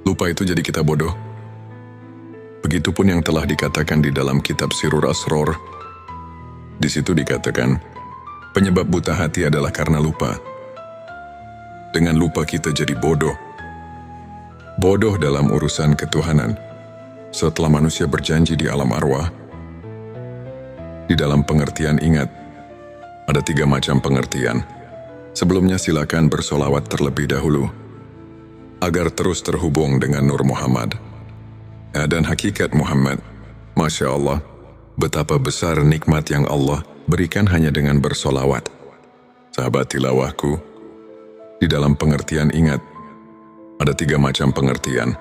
Lupa itu jadi kita bodoh. Begitupun yang telah dikatakan di dalam kitab Sirur Asror. Di situ dikatakan, penyebab buta hati adalah karena lupa. Dengan lupa kita jadi bodoh. Bodoh dalam urusan ketuhanan. Setelah manusia berjanji di alam arwah, di dalam pengertian ingat, ada 3 macam pengertian. Sebelumnya silakan bersolawat terlebih dahulu, agar terus terhubung dengan Nur Muhammad. Dan hakikat Muhammad, Masya Allah, betapa besar nikmat yang Allah berikan hanya dengan bersolawat. Sahabat tilawahku, di dalam pengertian ingat, ada 3 macam pengertian.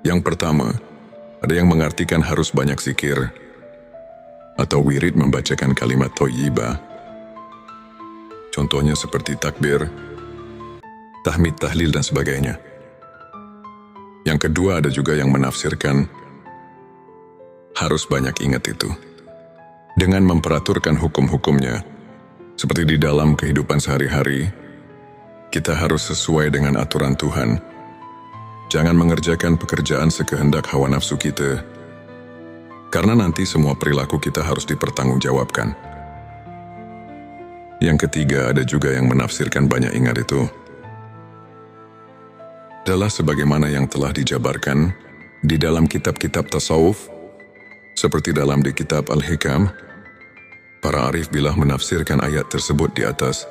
Yang pertama, ada yang mengartikan harus banyak zikir, atau wirid membacakan kalimat thayyibah. Contohnya seperti takbir, tahmid, tahlil, dan sebagainya. Yang kedua, ada juga yang menafsirkan harus banyak ingat itu, dengan memperaturkan hukum-hukumnya. Seperti di dalam kehidupan sehari-hari, kita harus sesuai dengan aturan Tuhan. Jangan mengerjakan pekerjaan sekehendak hawa nafsu kita, karena nanti semua perilaku kita harus dipertanggungjawabkan. Yang ketiga, ada juga yang menafsirkan banyak ingat itu adalah sebagaimana yang telah dijabarkan di dalam kitab-kitab tasawuf, seperti dalam di kitab Al-Hikam. Para arif billah menafsirkan ayat tersebut di atas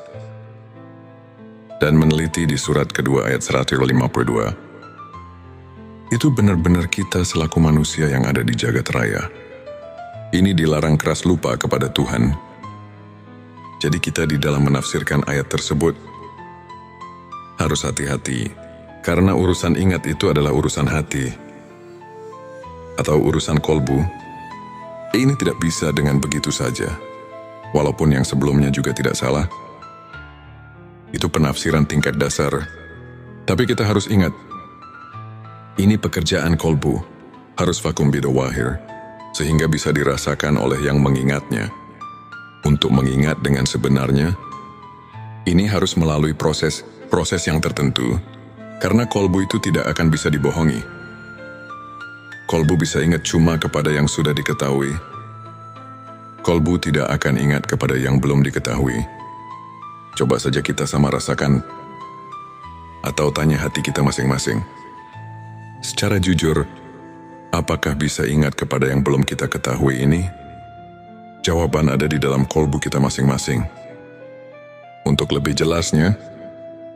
dan meneliti di surat kedua ayat 152. Itu benar-benar kita selaku manusia yang ada di jagat raya. Ini dilarang keras lupa kepada Tuhan. Jadi kita di dalam menafsirkan ayat tersebut harus hati-hati, karena urusan ingat itu adalah urusan hati atau urusan kolbu. Ini tidak bisa dengan begitu saja, walaupun yang sebelumnya juga tidak salah. Itu penafsiran tingkat dasar, tapi kita harus ingat, ini pekerjaan kolbu, harus vakum bidawahir, sehingga bisa dirasakan oleh yang mengingatnya. Untuk mengingat dengan sebenarnya, ini harus melalui proses yang tertentu, karena kolbu itu tidak akan bisa dibohongi. Kolbu bisa ingat cuma kepada yang sudah diketahui. Kolbu tidak akan ingat kepada yang belum diketahui. Coba saja kita sama rasakan, atau tanya hati kita masing-masing. Secara jujur, apakah bisa ingat kepada yang belum kita ketahui ini? Jawaban ada di dalam kolbu kita masing-masing. Untuk lebih jelasnya,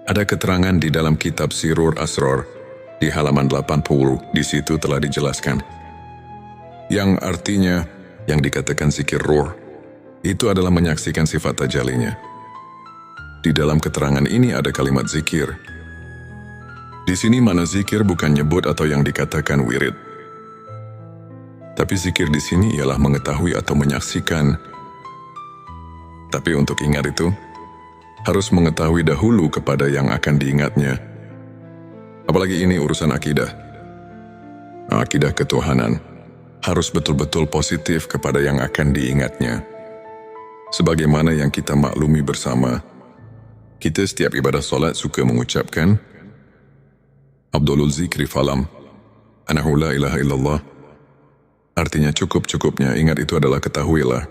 ada keterangan di dalam kitab Sirur Asror di halaman 80. Di situ telah dijelaskan. Yang artinya, yang dikatakan zikir ruh, itu adalah menyaksikan sifat tajalinya. Di dalam keterangan ini ada kalimat zikir. Di sini mana zikir bukan nyebut atau yang dikatakan wirid. Tapi zikir di sini ialah mengetahui atau menyaksikan. Tapi untuk ingat itu, harus mengetahui dahulu kepada yang akan diingatnya. Apalagi ini urusan akidah. Akidah ketuhanan harus betul-betul positif kepada yang akan diingatnya. Sebagaimana yang kita maklumi bersama, kita setiap ibadah solat suka mengucapkan Abdulul zikri falam, anahu la ilaha illallah. Artinya cukup-cukupnya ingat itu adalah ketahuilah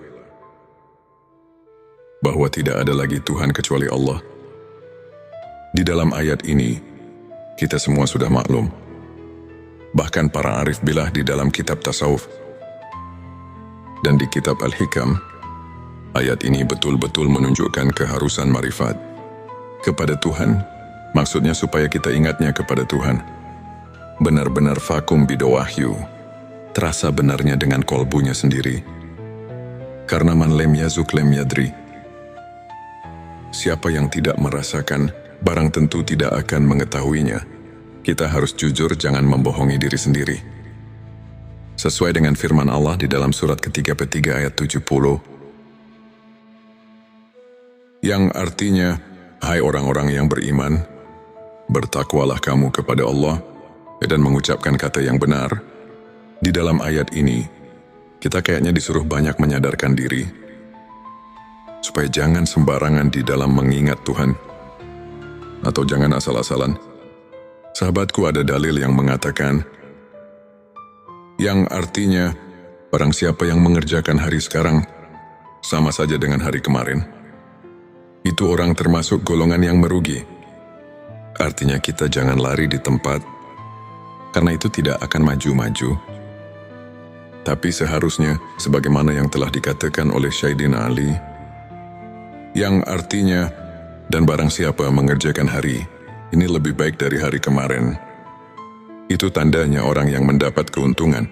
bahwa tidak ada lagi Tuhan kecuali Allah. Di dalam ayat ini, kita semua sudah maklum. Bahkan para arif billah di dalam kitab tasawuf dan di kitab Al-Hikam, ayat ini betul-betul menunjukkan keharusan marifat kepada Tuhan. Maksudnya supaya kita ingatnya kepada Tuhan. Benar-benar vakum bidawahyu. Terasa benarnya dengan kolbunya sendiri. Karena man lem yazuk lem yadri. Siapa yang tidak merasakan, barang tentu tidak akan mengetahuinya. Kita harus jujur, jangan membohongi diri sendiri. Sesuai dengan firman Allah di dalam surat ke-33 ayat 70. Yang artinya, hai orang-orang yang beriman, bertakwalah kamu kepada Allah dan mengucapkan kata yang benar. Di dalam ayat ini, kita kayaknya disuruh banyak menyadarkan diri. supaya jangan sembarangan di dalam mengingat Tuhan, atau jangan asal-asalan. Sahabatku, ada dalil yang mengatakan, yang artinya, barang siapa yang mengerjakan hari sekarang, sama saja dengan hari kemarin, itu orang termasuk golongan yang merugi. Artinya kita jangan lari di tempat, karena itu tidak akan maju-maju. Tapi seharusnya, sebagaimana yang telah dikatakan oleh Sayyidina Ali, yang artinya, dan barang siapa mengerjakan hari, ini lebih baik dari hari kemarin. Itu tandanya orang yang mendapat keuntungan.